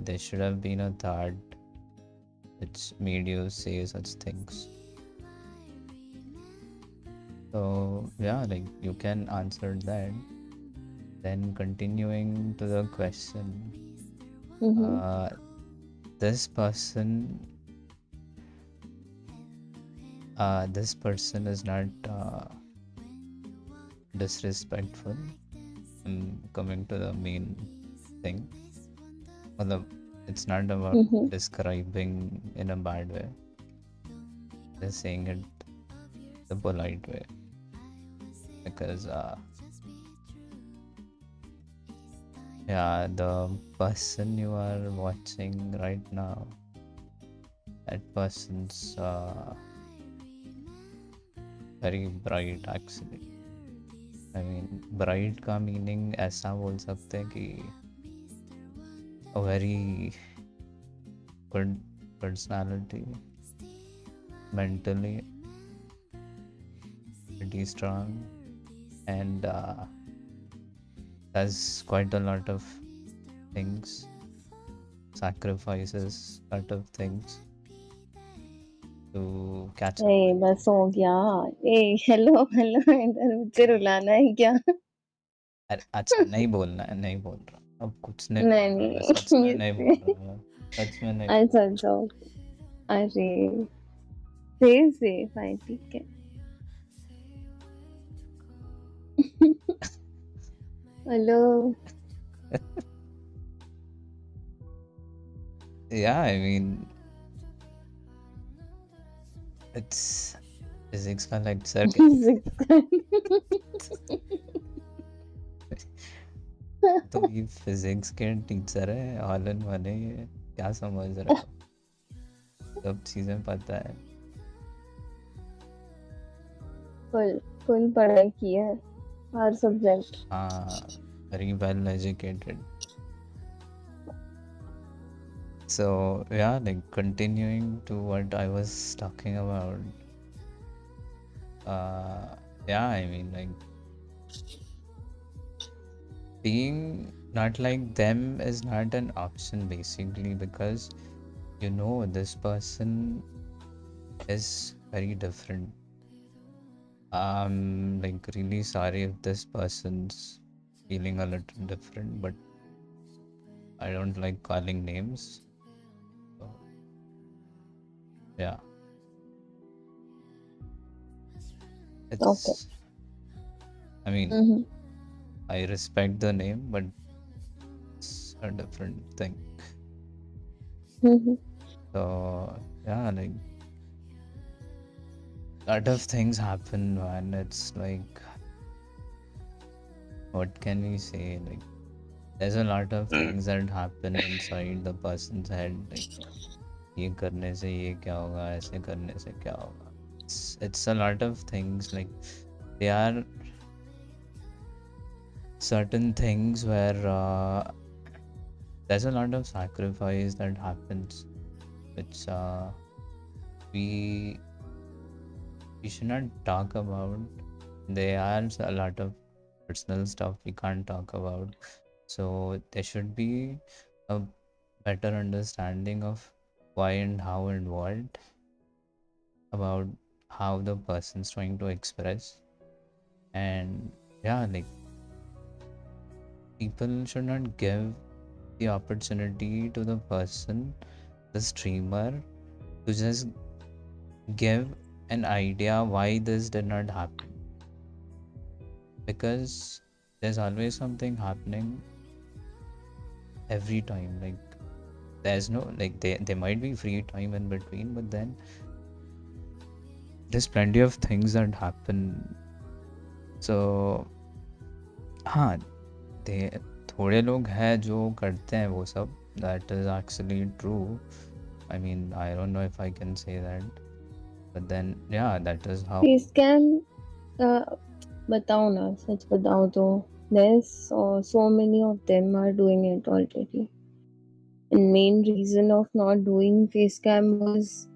there should have been a thought which made you say such things. So yeah, like you can answer that. Then continuing to the question, this person is not disrespectful. Coming to the main thing, it's not about describing in a bad way. They're saying it the polite way, because yeah, the person you are watching right now, that person's very bright actually. I mean, bright का meaning ऐसा बोल सकते हैं कि a very good personality, mentally pretty strong, and does quite a lot of things, sacrifices a lot of things to catch up A with. बस हो गया। ए hello hello, इधर मुझे रुलाना है क्या? अरे अच्छा, नहीं बोलना है, नहीं बोल रहा, अब कुछ नहीं बोल नहीं रहा मैं, सच नहीं में ये नहीं से। बोल रहा मैं, सच में नहीं बोल अच्छा अच्छा, अरे से फाइन, ठीक है। हेलो। रहा. Yeah, I mean, it's physics का लेक्चर तो ये फिजिक्स के टीचर है, ऑल इन वन है ये, क्या समझ रहे हो, सब चीजें पता है. फुल फुल पढ़ाई की है हर सब्जेक्ट। हाँ, very well educated. So yeah, like continuing to what I was talking about, yeah, I mean, like being not like them is not an option basically, because you know this person is very different. Like really sorry if this person's feeling a little different, but I don't like calling names. So yeah, okay. it's, I mean, I respect the name, but it's a different thing. So yeah, like a lot of things happen, man. It's like what can we say? Like, there's a lot of things that happen inside the person's head. Like, ये करने से ये क्या होगा, ऐसे करने से क्या होगा. It's a lot of things. Like, there are certain things where there's a lot of sacrifice that happens, which we should not talk about. There are a lot of personal stuff we can't talk about, so there should be a better understanding of why and how and what about how the person's trying to express. And yeah, like, people should not give the opportunity to the person, the streamer, to just give an idea why this did not happen, because there's always something happening every time. Like, there's no, like, there might be free time in between, but then there's plenty of things that happen. So हाँ, थोड़े लोग हैं जो करते हैं वो सब. That is actually true. I mean, I don't know if I can say that, but then yeah, that is how. Face cam बताओ ना, सच बताओ तो there's so many of them are doing it already. And main reason of not doing face cam was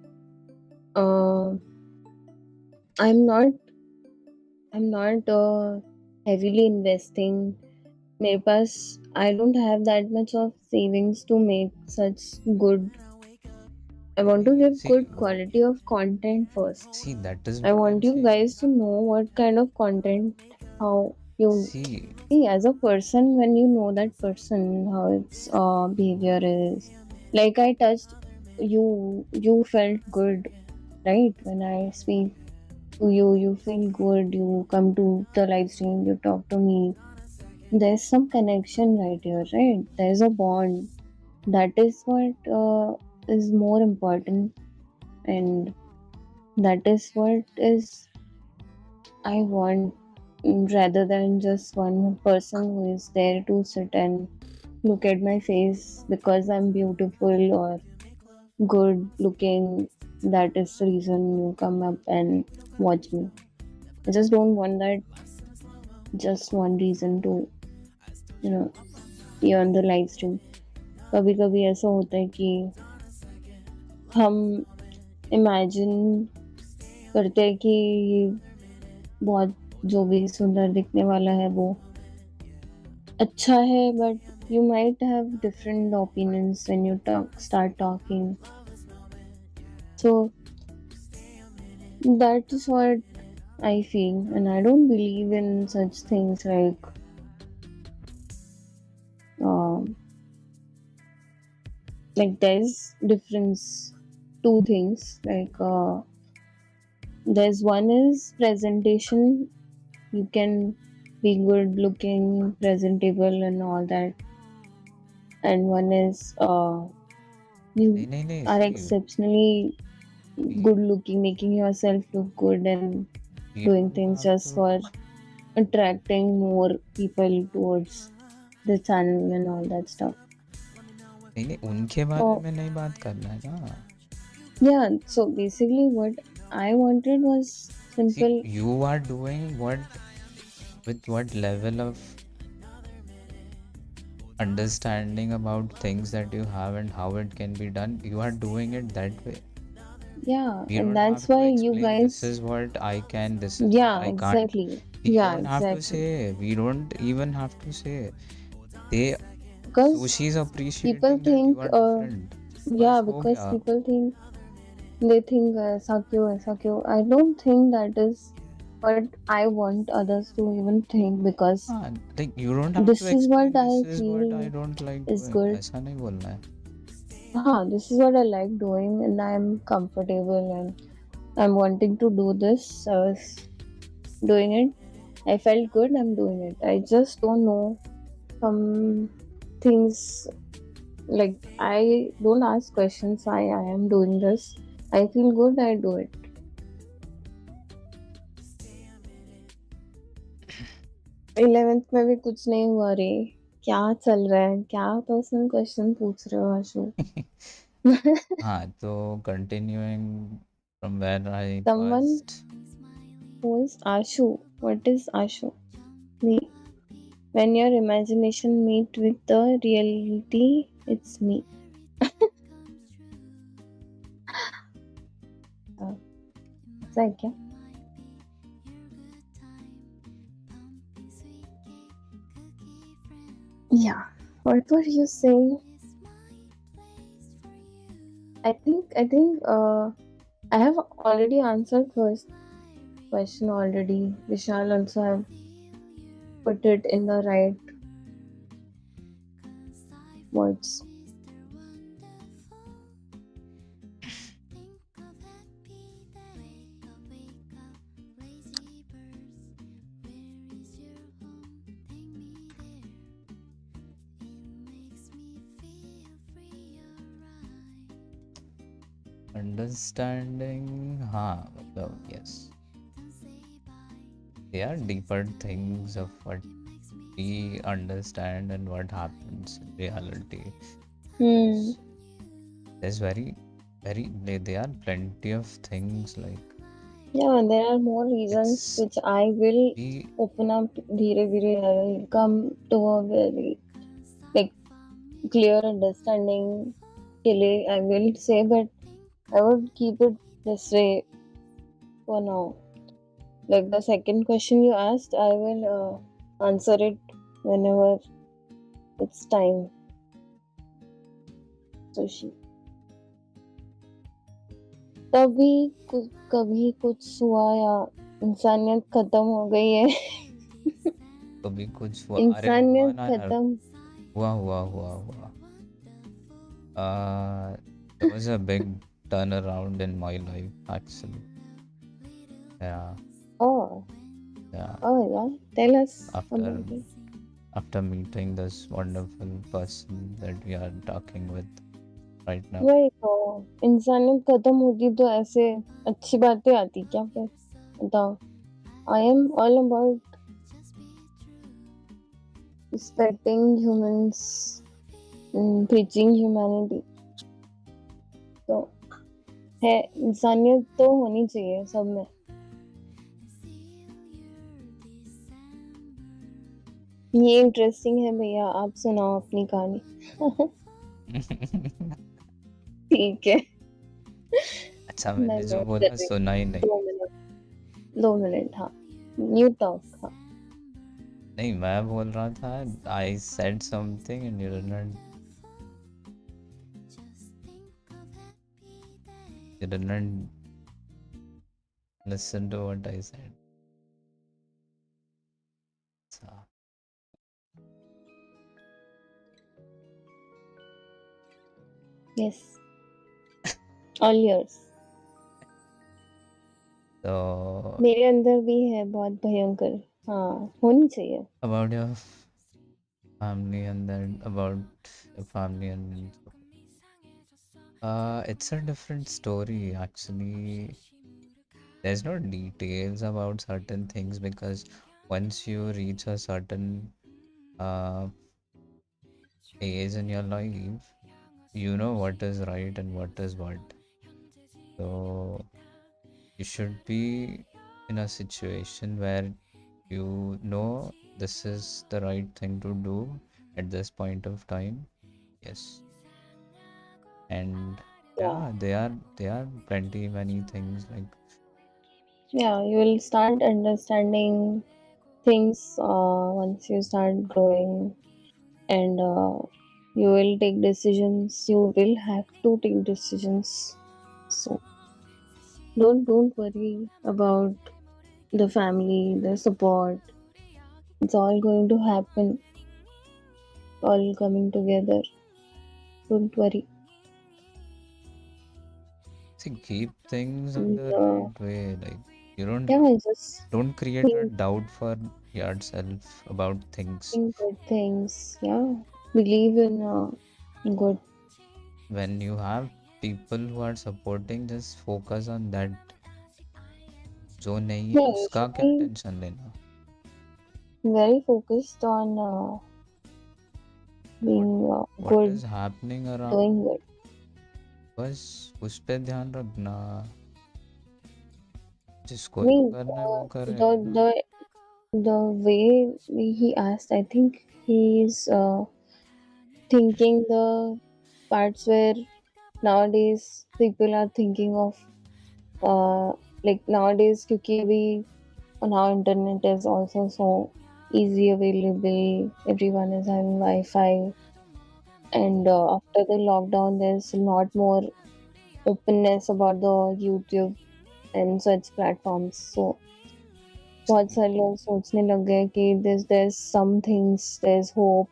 I'm not heavily investing. मेरे पास I don't have that much of savings to make such good. I want to give good quality of content first. See, that is I what want I'm you saying. guys to know what kind of content, how you See, as a person, when you know that person, how its behavior is. Like I touched you felt good, right? When I speak to you, you feel good. You come to the live stream, you talk to me. There's some connection right here, right? There's a bond. That is what is more important, and that is what is I want, rather than just one person who is there to sit and look at my face because I'm beautiful or good looking. That is the reason you come up and watch me. I just don't want that just one reason to, be on the live stream. कभी कभी ऐसा होता है कि हम imagine करते हैं कि बहुत जो भी सुंदर दिखने वाला है वो अच्छा है, but you might have different opinions when you start talking. So that is what I feel, and I don't believe in such things like there's difference, two things, like there's one is presentation. You can be good looking, presentable and all that, and one is you are exceptionally good looking, making yourself look good and doing things just for attracting more people towards the channel and all that stuff. नहीं, उनके बारे में नहीं बात करना है ना. Yeah, so basically what I wanted was simple. See, you are doing with what level of understanding about things that you have and how it can be done. You are doing it that way. Yeah, You and don't that's have to why you explain, guys. this is what I can, this is Yeah, what I exactly. can't. We Yeah, don't have to exactly. say. We don't even have to say. Because So she's appreciating people that think you are different. yeah, बस हो because गया. people think they think ऐसा क्यों. I don't think that is what I want others to even think, because Like, you don't have this to is explain, what I this is what feel I don't like is doing. good. ऐसा नहीं बोलना है. This is what I like doing, and I'm comfortable, and I'm wanting to do this. I was doing it. I felt good. I'm doing it. I just don't know some things. Like, I don't ask questions. I am doing this. I feel good. I do it. 11th में भी कुछ नहीं हुआ रे। क्या चल रहा है? क्या पर्सनल क्वेश्चन पूछ रहे हो आशु? हाँ, तो continuing from where I Someone passed. who is Ashu. What is Ashu? Me. When your imagination meet with the reality, it's me. ऐसा है क्या? Yeah. What were you saying? I think I have already answered first question already. Vishal also have put it in the right words. Understanding, हाँ मतलब yes, they are deeper things of what we understand and what happens in reality. Hmm. There's very there are plenty of things like Yeah, there are more reasons it's which I will we open up धीरे धीरे. I will come to a very like clear understanding के लिए I will say, but I would keep it this way for now. Like the second question you asked, I will answer it whenever it's time. Sushi. कभी कुछ हुआ या इंसानियत खत्म हो गई है? कभी कुछ हुआ, अरे हुआ इंसानियत ना यार, खत्म. हुआ there was a big turnaround in my life actually. Yeah, Oh, yeah. yeah. Tell us After about it. after meeting this wonderful person that we are talking with right now. वही तो, इंसानियत खत्म होगी तो ऐसे अच्छी बातें आती क्या फिर? बताओ. I am all about respecting humans and preaching humanity. तो है, इंसानियत तो होनी चाहिए सब में. ये इंटरेस्टिंग है भैया, आप सुनाओ अपनी कहानी. ठीक है. अच्छा, मैं मैंने जो नोट बोला कर रही सुना ही नहीं. 2 मिनट. हाँ, यू टॉक. हाँ. नहीं, मैं बोल रहा था I said something and you didn't listen to what I said. So, Yes. All yours. so मेरे अंदर भी है बहुत भयंकर. हाँ, होनी चाहिए. about your family and then about your family and it's a different story actually. There's no details about certain things because once you reach a certain uh, age in your life, you know what is right and what is what. So you should be in a situation where you know this is the right thing to do at this point of time. Yes. And Yeah. yeah, there are plenty many things like Yeah, you will start understanding things once you start growing, and you will take decisions. You will have to take decisions. So don't worry about the family, the support. It's all going to happen. All coming together. Don't worry. see, keep things on And, the right way. Like you yeah, just don't create a think, doubt for yourself about things. think good things. Yeah, believe in good. When you have people who are supporting, just focus on that. जो नहीं है Yeah, उसका क्या usually tension लेना. very focused on being what good, is happening around, doing good. बस उस पे ध्यान रखना, जिसको जो Me, करना है वो करे। the way he asked, I think he's thinking the parts where nowadays people are thinking of like nowadays क्योंकि अभी now internet is also so easy available, everyone is having Wi-Fi, and after the lockdown there's a lot more openness about the YouTube and such platforms. So बहुत सारे लोग सोचने लग गए कि there's some things, there's hope,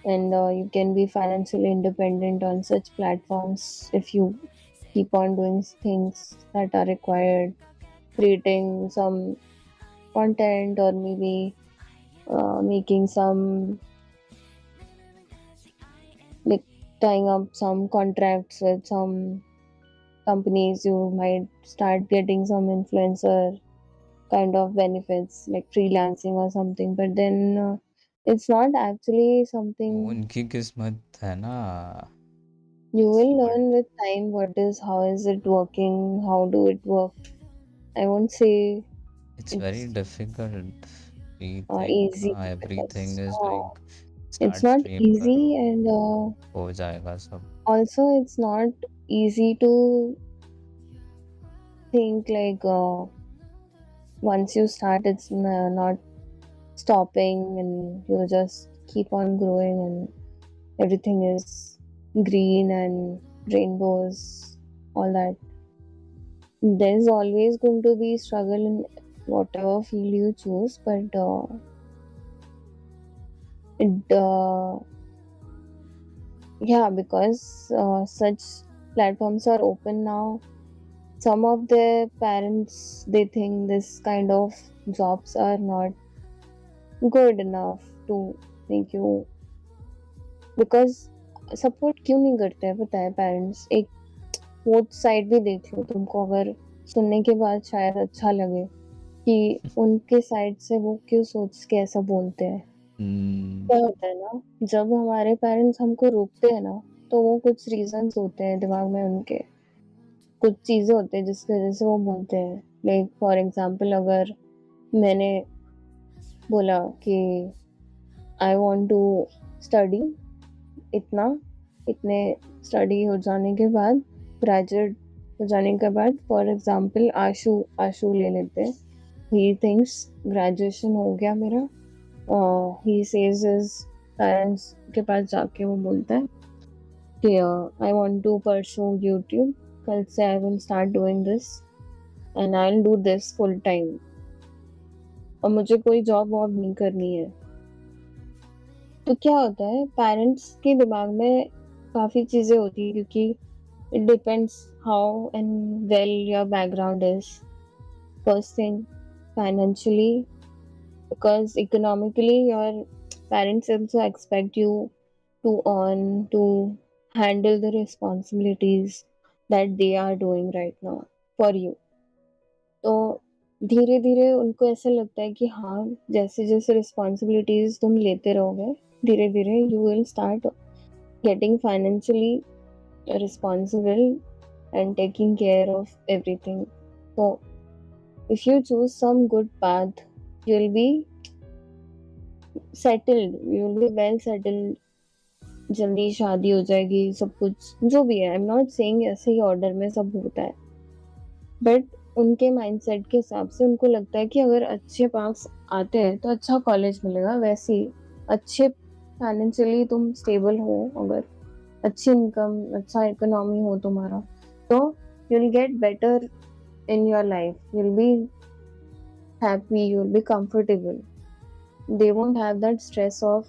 and you can be financially independent on such platforms if you keep on doing things that are required, creating some content, or maybe making some, like tying up some contracts with some companies. You might start getting some influencer kind of benefits like freelancing or something, but then it's not actually वो something. उनकी किस्मत है ना। You It's will not, learn with time how is it working, how do it work. I won't say it's very it's difficult. We think easy, everything because is like it's start not stream करो easy, and हो जाएगा सब। also it's not easy to think like once you start, it's not stopping, and you just keep on growing, and everything is green and rainbows, all that. There's always going to be struggle in whatever field you choose, but it yeah, because such platforms are open now. Some of the parents, they think this kind of jobs are not good enough to make you, because support क्यों नहीं करते हैं पता है parents? एक वो side भी देख लो तुमको, अगर सुनने के बाद शायद अच्छा लगे कि उनके साइड से वो क्यों सोच के ऐसा बोलते हैं। क्या होता है ना, जब हमारे पेरेंट्स हमको रोकते हैं ना, तो वो कुछ रीजंस होते हैं दिमाग में उनके, कुछ चीजें होती है जिसकी वजह से वो बोलते हैं। लाइक फॉर एग्जाम्पल, अगर मैंने बोला कि आई वॉन्ट टू स्टडी इतना, इतने स्टडी हो जाने के बाद, ग्रेजुएट हो जाने के बाद, फॉर एग्जाम्पल आशु आशु ले लेते हैं। ही थिंक्स ग्रेजुएशन हो गया मेरा, ही सेज हिज पेरेंट्स के पास जाके वो बोलता है कि I want to pursue YouTube, कल से I will start doing this and I will do this full time, और मुझे कोई जॉब वॉब नहीं करनी है। तो क्या होता है, पेरेंट्स के दिमाग में काफ़ी चीज़ें होती है, क्योंकि it depends how and well your background is. First thing, financially, because economically your parents also expect you to earn, to handle the responsibilities that they are doing right now for you. तो धीरे धीरे उनको ऐसा लगता है कि हाँ, जैसे जैसे रिस्पॉन्सिबिलिटीज तुम लेते रहोगे, धीरे धीरे you will start getting financially responsible and taking care of everything. So if you choose some good path, you'll be settled, you'll be well settled, जल्दी शादी हो जाएगी, सब कुछ जो भी है। आई एम नॉट सेइंग ऐसे ही ऑर्डर में सब होता है, बट उनके माइंडसेट के हिसाब से उनको लगता है कि अगर अच्छे मार्क्स आते हैं तो अच्छा कॉलेज मिलेगा। वैसे ही अच्छे फाइनेंशियली तुम स्टेबल हो, अगर अच्छी इनकम, अच्छा इकोनॉमी हो तुम्हारा, तो you will get better in your life, you will be happy, you will be comfortable. They won't have that stress of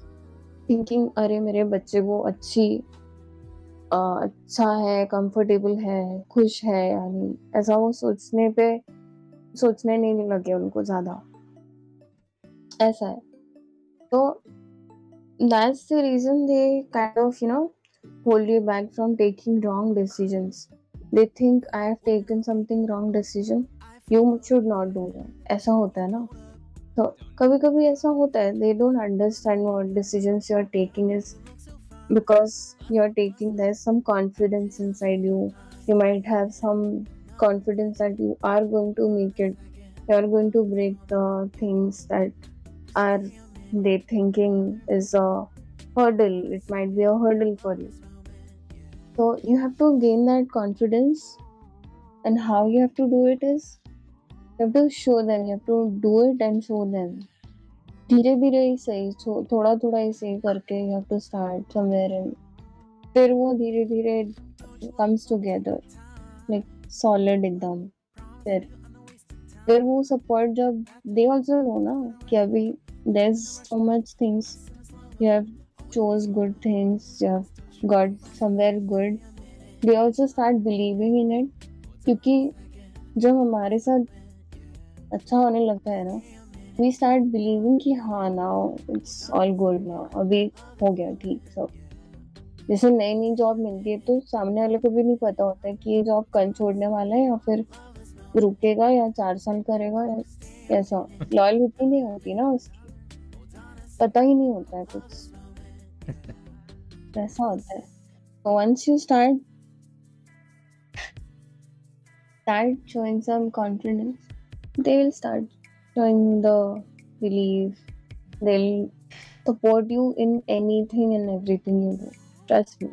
thinking अरे मेरे बच्चे को अच्छा है, कंफर्टेबल है, खुश है, यानी ऐसा वो सोचने नहीं लगे उनको ज्यादा, ऐसा है। तो that's the reason they kind of hold you back from taking wrong decisions. They think I have taken something wrong decision, you should not do that, ऐसा होता है ना। तो कभी कभी ऐसा होता है, they don't understand what decisions you're taking is because you're taking, there's some confidence inside you. You might have some confidence that you are going to make it, you're going to break the things that are they thinking is a hurdle. It might be a hurdle for you. So you have to gain that confidence, and how you have to do it is you have to show them, you have to do it and show them. धीरे धीरे ही सही, थोड़ा थोड़ा ही सही करके you have to start somewhere, and फिर वो धीरे धीरे comes together like solid एकदम. फिर वो support जब they also know ना कि अभी there's so much things, you have chose good things, you have got somewhere good, they also start believing in it. क्योंकि जब हमारे साथ अच्छा होने लगता है ना, we start believing कि हाँ now it's all good now, अभी हो गया ठीक सब. जैसे नई नई जॉब मिलती है तो सामने वाले को भी नहीं पता होता है कि ये जॉब कल छोड़ने वाला है या फिर रुकेगा या 4 साल करेगा या कैसा. लॉयल्टी नहीं होती ना उसकी, पता ही नहीं होता है कुछ, ऐसा होता है. So once you start showing some confidence, they will start showing the belief. They'll support you in anything and everything you do. Trust me.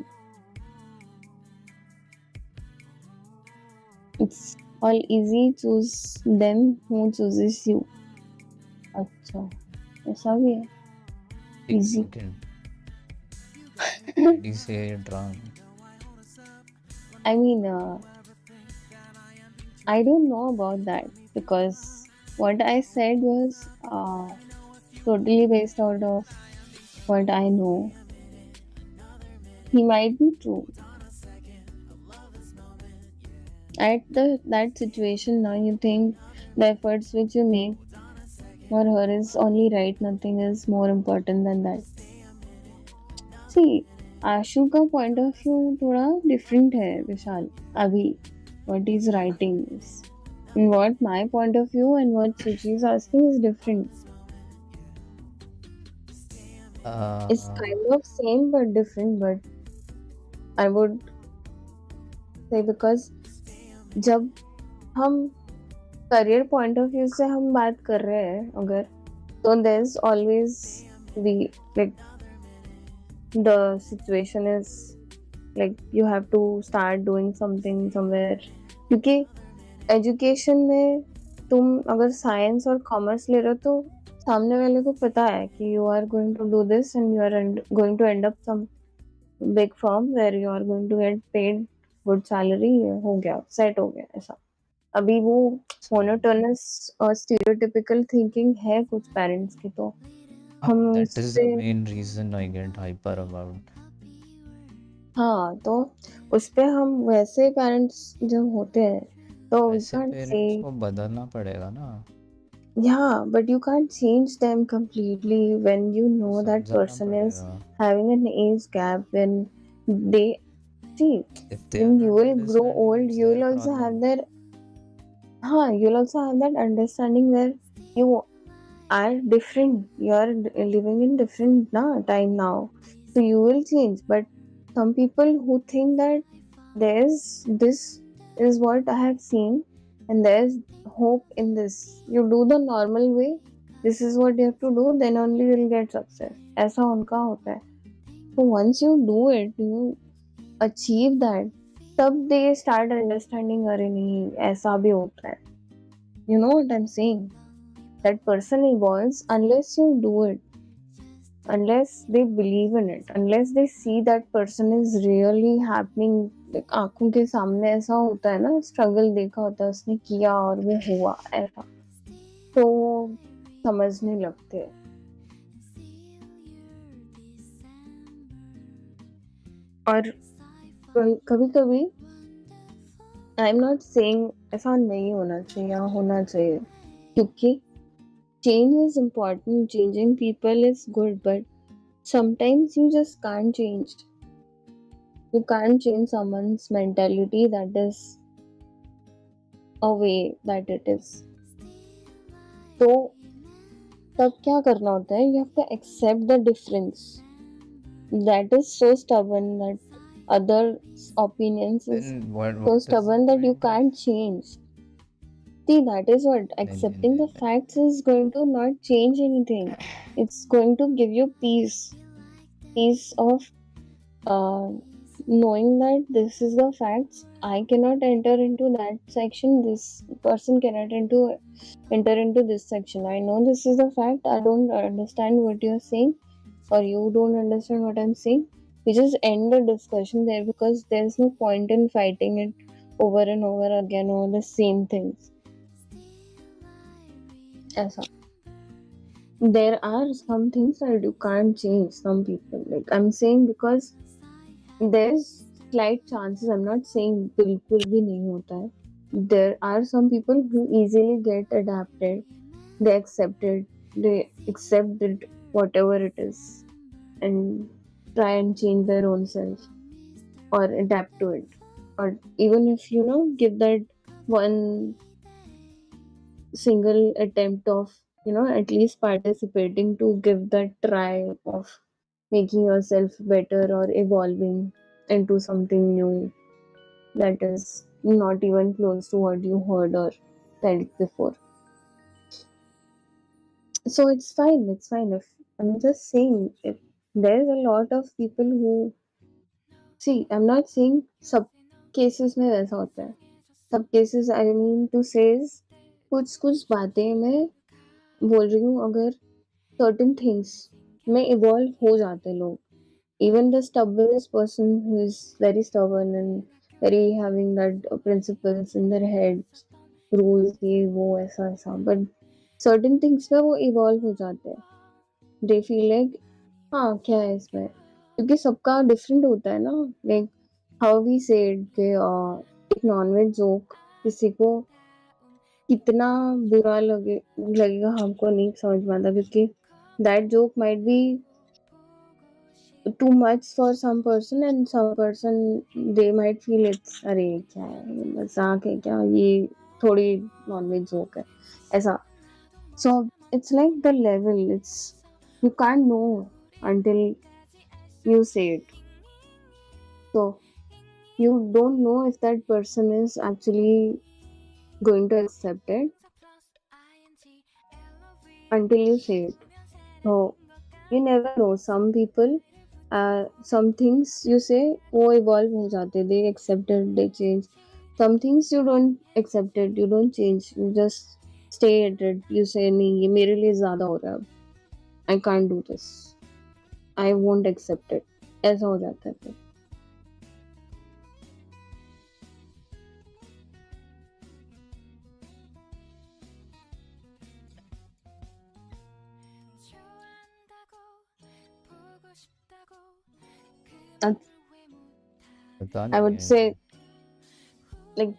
It's all easy. Choose them who chooses you. अच्छा, ऐसा भी है. Easy. Did you say it wrong? I mean, I don't know about that because what I said was totally based out of what I know. He might be true. At that situation now, you think the efforts which you make for her is only right, nothing is more important than that. See, आशु का point of view थोड़ा different है विशाल अभी. What he's writing is, and what my point of view and what Suchi is asking is different. It's kind of same but different, but I would say because जब हम career point of view से हम बात कर रहे हैं अगर, तो there's always the like the situation is like you have to start doing something somewhere. क्योंकि एजुकेशन में तुम अगर साइंस और कॉमर्स ले रहे हो तो सामने वाले को पता है कि you are going to do this and you are going to end up some big firm where you are going to get paid good salary. हो गया, सेट हो गया ऐसा. अभी वो मोनोटोनस और स्टीरियोटिपिकल थिंकिंग है कुछ पेरेंट्स की, तो हम that is the main reason I get hyper about. हाँ, तो उस पे हम वैसे पेरेंट्स जब होते हैं तो we वैसे can't say पेरेंट्स को बदलना पड़ेगा ना. yeah, but you can't change them completely when you know that समझाना person is पड़ेगा. having an age gap. When they see, If they are when you not will grow understanding, old, it's you their will also have problem. their you'll also have that understanding where you are different. You are living in different time now, so you will change. But some people who think that there's this is what I have seen and there's hope in this, you do the normal way, this is what you have to do, then only you'll get success. ऐसा उनका होता है. So once you do it, you achieve that, तब they start understanding अरे नहीं ऐसा भी होता है. You know what I'm saying? That person evolves unless you do it, unless they believe in it, unless they see that person is really happening. Like आंखों के सामने ऐसा होता है ना, स्ट्रगल देखा होता है, उसने किया और वो हुआ ऐसा, तो समझने लगते हैं. और कभी कभी आई एम नॉट सेइंग ऐसा नहीं होना चाहिए या होना चाहिए, क्योंकि change is important, changing people is good, but sometimes you just can't change. You can't change someone's mentality, that is a way that it is. So तब क्या करना होता है, you have to accept the difference. That is so stubborn that others' opinions is Then so what is the stubborn that you point? can't change. See, that is what नहीं नहीं accepting नहीं the नहीं facts is going to not change anything. It's going to give you peace of uh, knowing that this is the facts. I cannot enter into that section. This person cannot enter into this section. I know this is the fact. I don't understand what you're saying, or you don't understand what I'm saying. We just end the discussion there because there's no point in fighting it over and over again over the same things. ऐसा. There are some things that you can't change. Some people, like I'm saying, because there's slight chances. I'm not saying बिल्कुल भी नहीं होता है. There are some people who easily get adapted. They accept it. They accept it, whatever it is, and try and change their own self or adapt to it. Or even if give that one single attempt of at least participating to give that try of making yourself better or evolving into something new that is not even close to what you heard or said before. So it's fine if I'm just saying, if there's a lot of people who see, I'm not saying सब cases में वैसा होता है. सब cases I mean to say is कुछ कुछ बातें मैं बोल रही हूँ, अगर certain things में evolve हो जाते हैं लोग. Even the stubbornest person who is very stubborn and very having that principles in their heads, rules, ये वो ऐसा ऐसा, but certain things में वो evolve हो जाते हैं. They feel like हाँ क्या है इसमें, क्योंकि सबका different होता है ना. Like how we said कि एक non-veg joke किसी को कितना बुरा लगेगा हमको नहीं समझ में आता, क्योंकि that joke might be too much for some person and some person they might feel it's अरे क्या है ये मजाक है क्या, ये थोड़ी नॉनवेज जोक है ऐसा. So it's like the level, it's you can't know until you say it. So you don't know if that person is actually going to accept it until you say it. So you never know. Some people, some things you say वो evolve हो जाते, they accept it, they change. Some things you don't accept it, you don't change, you just stay at it. You say नहीं ये मेरे लिए ज़्यादा हो रहा है, I can't do this, I won't accept it. ऐसा हो जाता है फिर. पता I नहीं would है. say like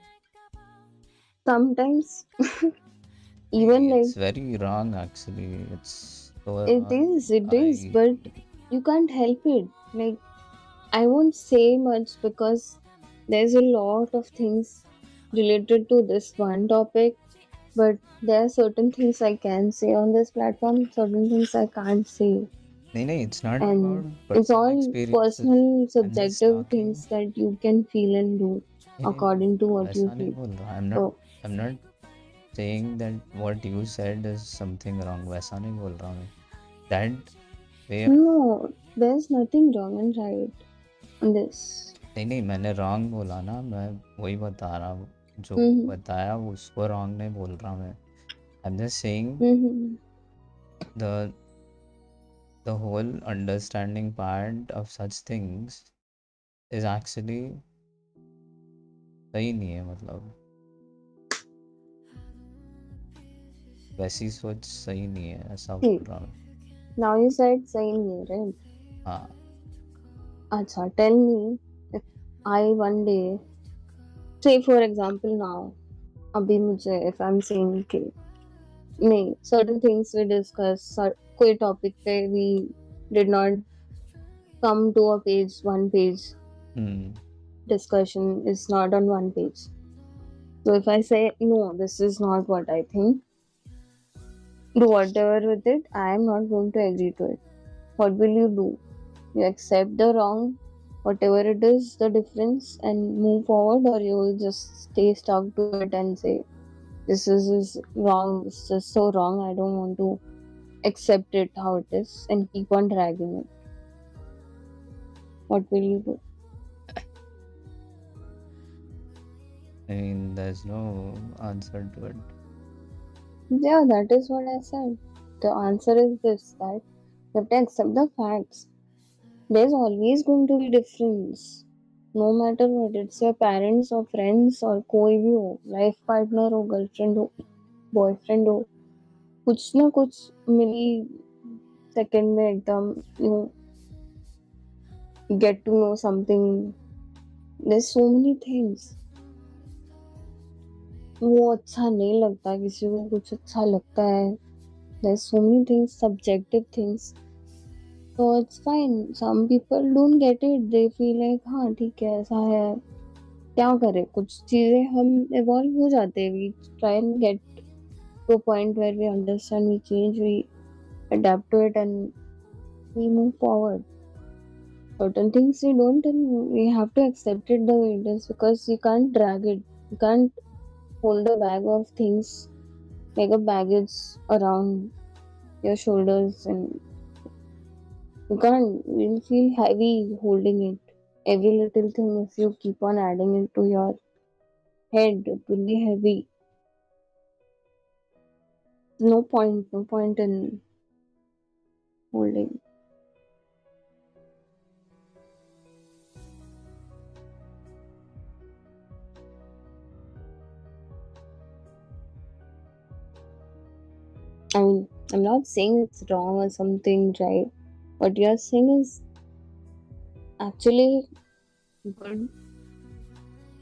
sometimes even It's like very wrong actually. It's so it wrong. is, I but you can't help it. Like I won't say much because there's a lot of things related to this one topic, but there are certain things I can say on this platform, certain things I can't say, नहीं, it's not and about it's personal all experiences. personal, I'm just subjective talking. things that you can feel and do नहीं, according to what you वैसा नहीं feel. बोल रहा. So, I'm not saying that what you said is something wrong. वैसा नहीं बोल रहा मैं. That way of no, there's nothing wrong and right in this. नहीं मैंने wrong बोला ना. मैं वही बता रहा हूँ. जो Mm-hmm. बताया उसको wrong नहीं बोल रहा मैं. I'm just saying Mm-hmm. the whole understanding part of such things is actually सही नहीं है. मतलब वैसी सोच सही नहीं है, ऐसा बोल रहा हूँ. Now you said same here, right? हाँ. Acha, tell me if I one day, say for example now, अभी मुझे if I'm saying कि नहीं, certain things we discuss, कोई topic पे we did not come to a page, one page discussion is not on one page. So if I say no, this is not what I think, Do whatever with it. I am not going to agree to it. What will you do? You accept the wrong, whatever it is, the difference, and move forward, or you will just stay stuck to it and say, this is wrong, this is so wrong, I don't want to accept it how it is, and keep on dragging it. What will you do? I mean, there's no answer to it. Yeah, that is what I said. The answer is this, that you have to accept the facts. There's always going to be difference. No matter what, it's your parents or friends or कोई भी हो, life partner हो, girlfriend हो, boyfriend हो, कुछ ना कुछ मिली second में एकदम you get to know something. There's so many things. वो अच्छा नहीं लगता, किसी को कुछ अच्छा लगता है. There's so many things, subjective things. So it's fine. Some people don't get it. They feel like हाँ ठीक है ऐसा है. क्या करें, कुछ चीजें हम evolve हो जाते हैं. We try and get to a point where we understand, we change, we adapt to it, and we move forward. Certain things we don't, and we have to accept it the way it is, because you can't drag it. You can't hold a bag of things like a baggage around your shoulders, and you can't. You'll feel heavy holding it. Every little thing, if you keep on adding it to your head, it will be heavy. No point in holding. I mean, I'm not saying it's wrong or something, right? What you're saying is actually good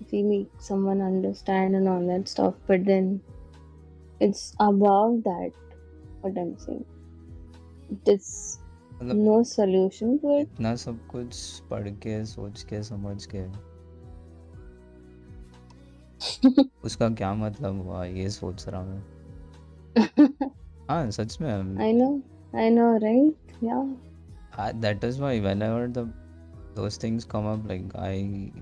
if we make someone understand and all that stuff, but then it's above that, what I'm saying. There's मतलब no solution to it. इतना सब कुछ पढ़ के सोच के समझ के उसका क्या मतलब हुआ, ये सोच रहा मैं. हाँ सच में. I know, right? Yeah. That is why whenever those things come up, like I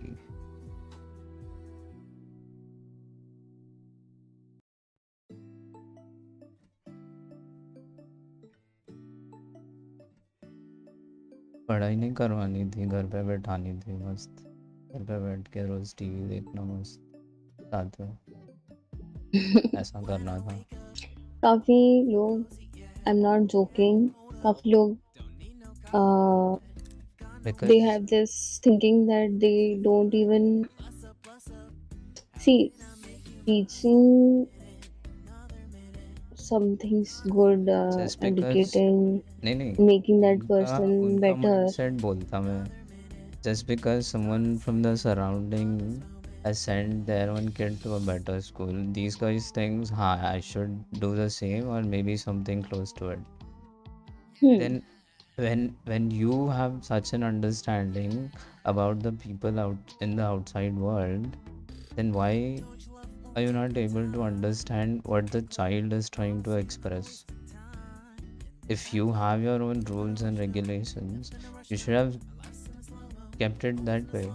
पढ़ाई नहीं करवानी थी, घर पे बैठानी थी मस्त. घर पे बैठ के रोज टीवी देखना मस्त साथ में, ऐसा करना था. काफी लोग, I'm not joking, काफी लोग they Because have this thinking that they don't even see teaching something's good, just because educating, नहीं नहीं making that उनका person उनका better. mindset बोलता मैं. Just because someone from the surrounding has sent their own kid to a better school, these guys thinks, हाँ, I should do the same or maybe something close to it. Then when you have such an understanding about the people out in the outside world, then why are you not able to understand what the child is trying to express? If you have your own rules and regulations, you should have kept it that way.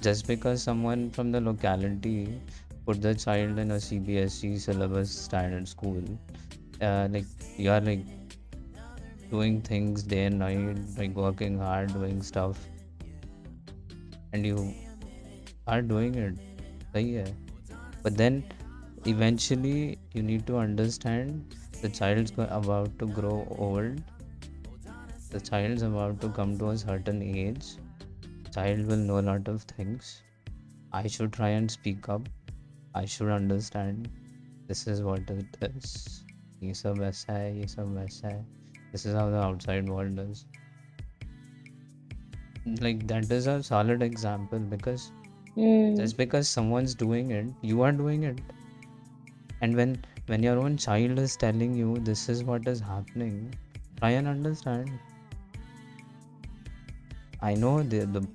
Just because someone from the locality put the child in a CBSE syllabus standard school, like you are like doing things day and night, like working hard, doing stuff, and you are doing it. सही है. But then eventually you need to understand the child's about to grow old. The child's about to come to a certain age. Child will know a lot of things. I should try and speak up. I should understand this is what it is. ये सब ऐसा है, ये सब वैसा है. This is how the outside world is. Like that is a solid example, because just because someone's doing it, you are doing it. And when your own child is telling you this is what is happening, try and understand. I know the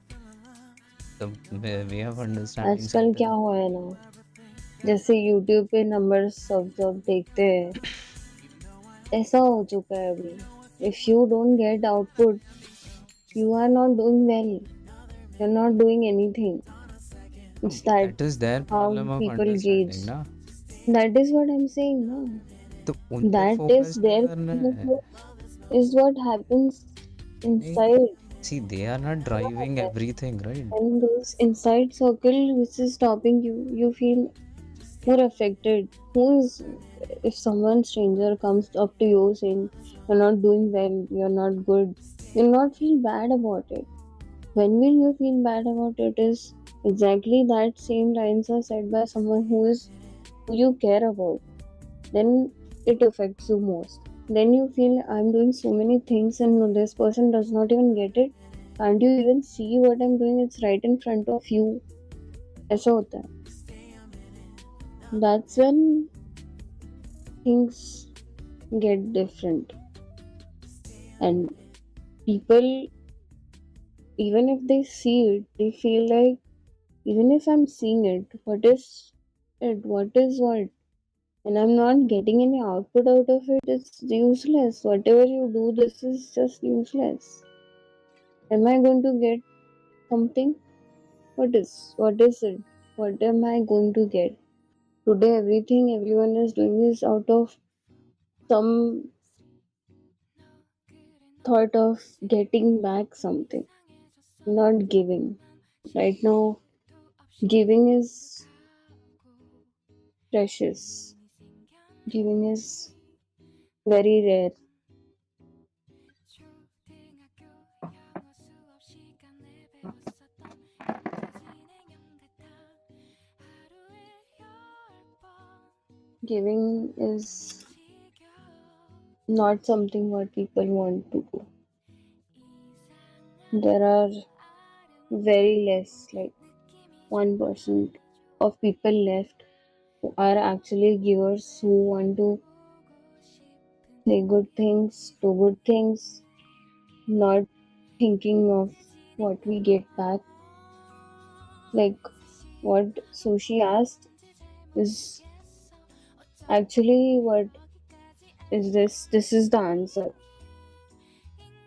way of understanding आजकल क्या certain. हुआ है ना, जैसे YouTube पे numbers सब देखते हैं, ऐसा हो चुका है अभी. If you don't get output, you are not doing well. You're not doing anything. It's that That is their how problem of people gauge. understanding ना. That is what I'm saying, no? तो उन पे That is focus नहीं their करना है. is what happens नहीं, inside. see, they are not driving everything, right? And this inside circle which is stopping you, you feel more affected. Who is, if someone stranger comes up to you saying you're not doing well, you're not good, you'll not feel bad about it. When will you feel bad about it is exactly that same lines are said by someone who you care about. Then it affects you most. Then you feel I'm doing so many things and this person does not even get it. Can't you even see what I'm doing? It's right in front of you. ऐसा होता है. That's when things get different. And people, even if they see it, they feel like, even if I'm seeing it, what is it? What is what? And I'm not getting any output out of it. It's useless. Whatever you do, this is just useless. Am I going to get something? What is it? What am I going to get? Today everything everyone is doing is out of some thought of getting back something, not giving. Right now, giving is precious. Giving is very rare. Giving is not something what people want to do. There are very less, like 1% of people left who are actually givers who want to say good things, do good things, not thinking of what we get back. Like what Sushi asked is actually what is this? This is the answer.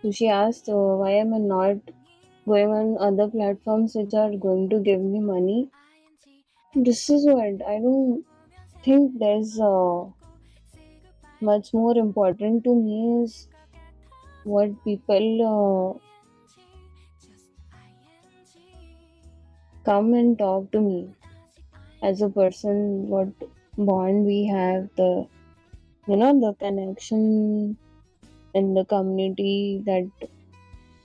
Sushi asked, why am I not going on other platforms which are going to give me money? This is what I don't think there's much more important to me is what people come and talk to me as a person, what bond we have, the connection in the community that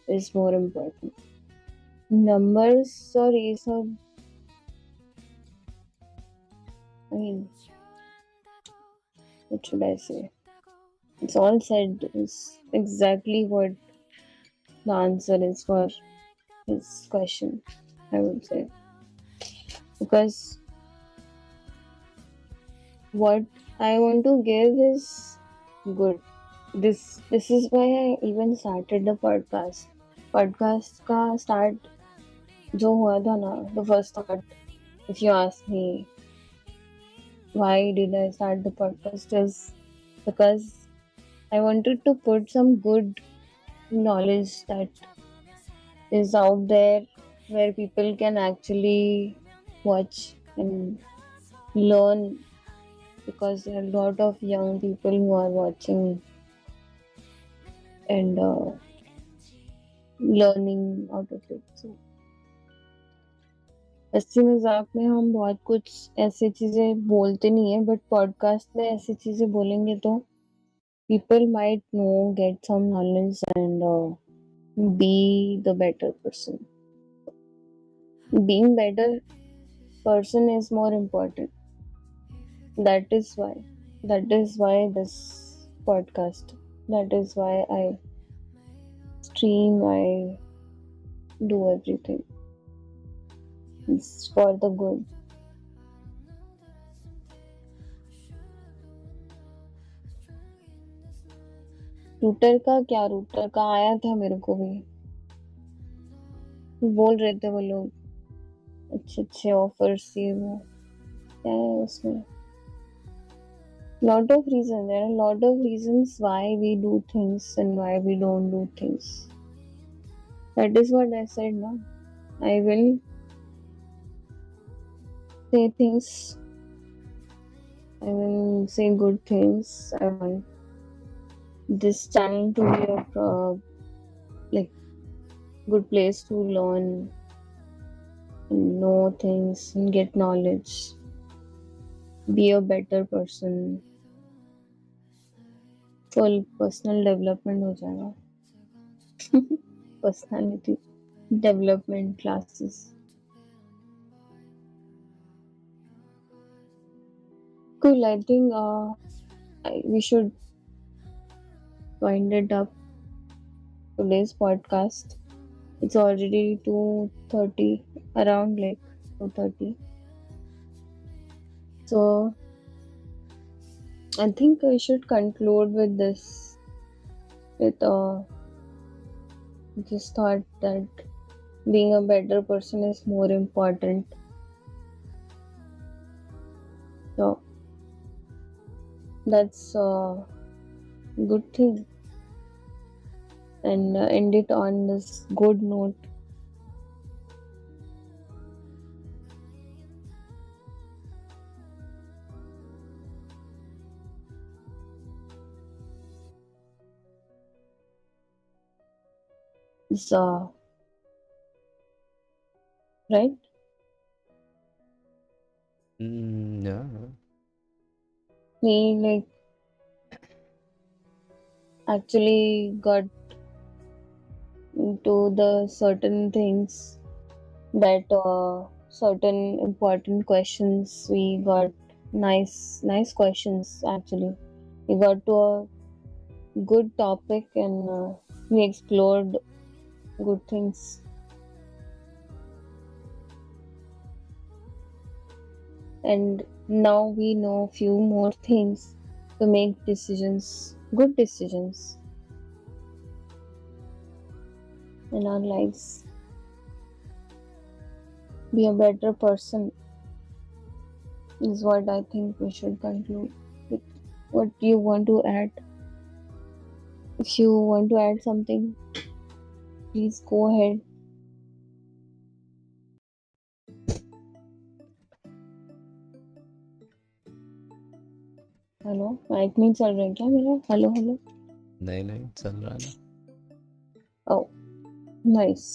is more important. Numbers, sorry, so I mean, what should I say? It's all said is exactly what the answer is for his question, I would say. Because what I want to give is good. This is why I even started the podcast. Podcast का start जो हुआ था ना, the first thought, if you ask me why did I start the podcast, is because I wanted to put some good knowledge that is out there where people can actually watch and learn, because there are a lot of young people who are watching and learning out of it. So हंसी मजाक में हम बहुत कुछ ऐसी चीजें बोलते नहीं है, बट पॉडकास्ट में ऐसी चीजें बोलेंगे तो people might know, get some knowledge and be the better person. Being better person is more important. That is why. That is why this podcast. That is why I stream. I do everything. It's for the good. Router का आया था मेरे को भी. बोल रहे थे वो लोग अच्छे अच्छे ऑफर्स ये वो. क्या है उसमें? Lot of reasons. There are a lot of reasons why we do things and why we don't do things. That is what I said now. I will say things. I will say good things. I want this channel to be a like good place to learn and know things and get knowledge. Be a better person. Full personal development हो जाएगा. Personality development classes. Cool. I think we should wind it up. Today's podcast. It's already 2:30, around like 2:30. So I think we should conclude with this. With just thought that being a better person is more important. So that's a good thing. And end it on this good note. So, right? Yeah. We like actually got into the certain things that certain important questions. We got nice questions actually. We got to a good topic and we explored good things. And now we know few more things to make decisions, good decisions in our lives. Be a better person is what I think we should conclude with. What do you want to add? If you want to add something, please go ahead. Hello, mic नहीं चल रहा है क्या मेरा? Hello hello. नहीं चल रहा ना. Oh, nice.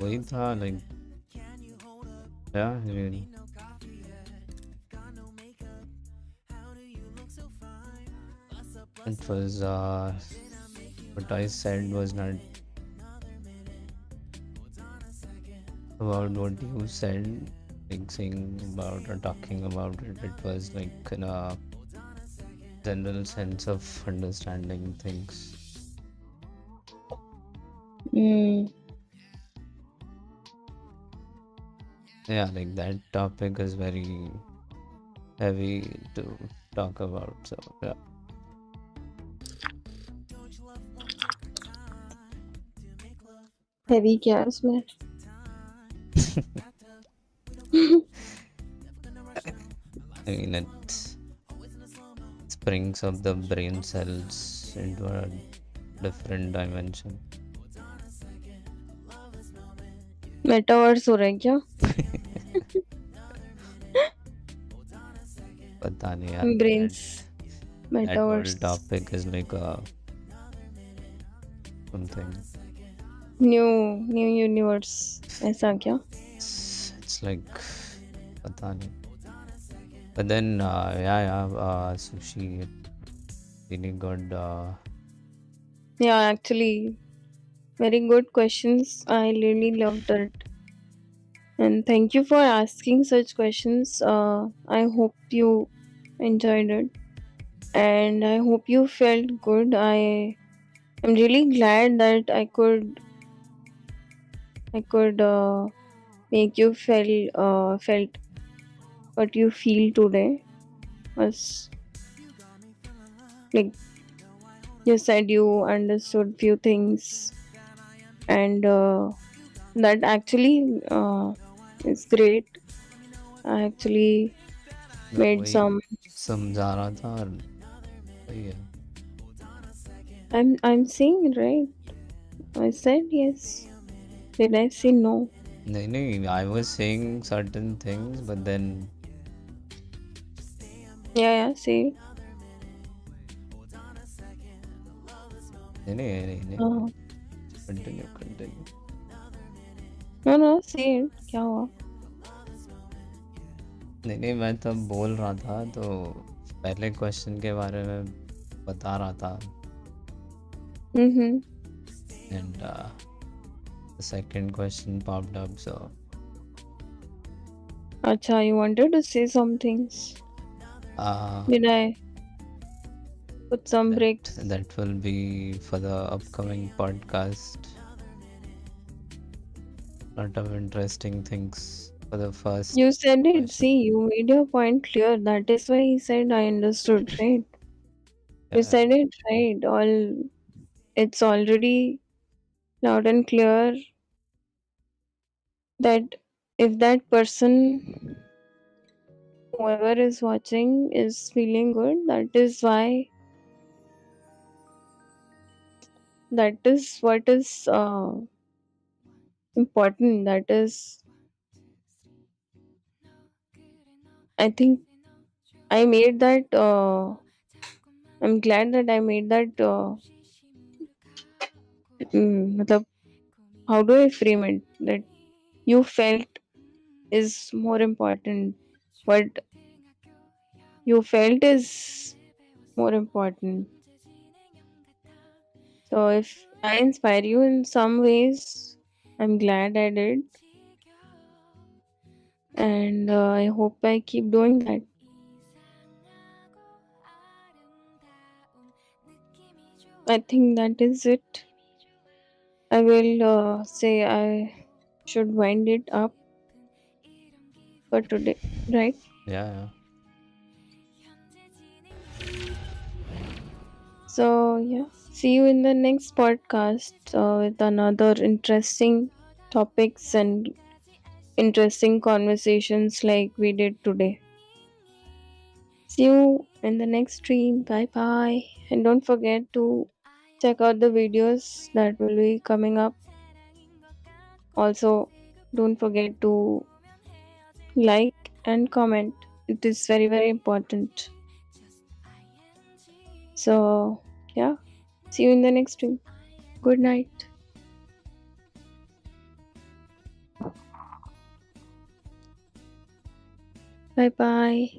वही था like yeah, really. It was what I said was not about what you said, like saying about or talking about it. It was like in a general sense of understanding things. Yeah, like that topic is very heavy to talk about, so yeah. Heavy क्या है उसमें? I mean, it springs up the brain cells into a different dimension. Metaverse हो रहा है क्या? पता नहीं यार. Brains. That whole Metaverse. topic is like a something. New universe. ऐसा क्या? It's like पता नहीं. But then Sushi really good. Yeah, actually, very good questions. I really loved it. And thank you for asking such questions. I hope you enjoyed it. And I hope you felt good. I am really glad that I could make you felt what you feel today. Was like you said you understood few things and That actually is great. I actually मैं made वही some. समझा रहा था और वही है. I'm saying right. I said yes. Did I say no? नहीं नहीं, I was saying certain things but then Yeah, yeah. Say. नहीं नहीं नहीं नहीं, Uh, continue continue. no, no. Say it. क्या हुआ? नहीं नहीं, मैं तब बोल रहा था तो पहले क्वेश्चन के बारे में बता रहा था. Mm-hmm. And the second question popped up, so Acha, you wanted to say some things. uh, Did I put some that breaks? that will be for the upcoming podcast. Lot of interesting things for the first You said it. question. See, you made your point clear. That is why he said I understood, right? You Yeah, said it right. It's already loud and clear that if that person, whoever is watching, is feeling good, that is what is important. That is, I think, I made that. I'm glad that I made that. Matlab, how do I frame it? That you felt is more important. What you felt is more important. So if I inspire you in some ways, I'm glad I did. And I hope I keep doing that. I think that is it. I will say I should wind it up for today, right? yeah, So, yeah, see you in the next podcast with another interesting topics and interesting conversations like we did today. See you in the next stream. Bye bye. And don't forget to check out the videos that will be coming up. Also, don't forget to like and comment. It is very, very important. So, yeah, see you in the next stream. Good night. Bye bye.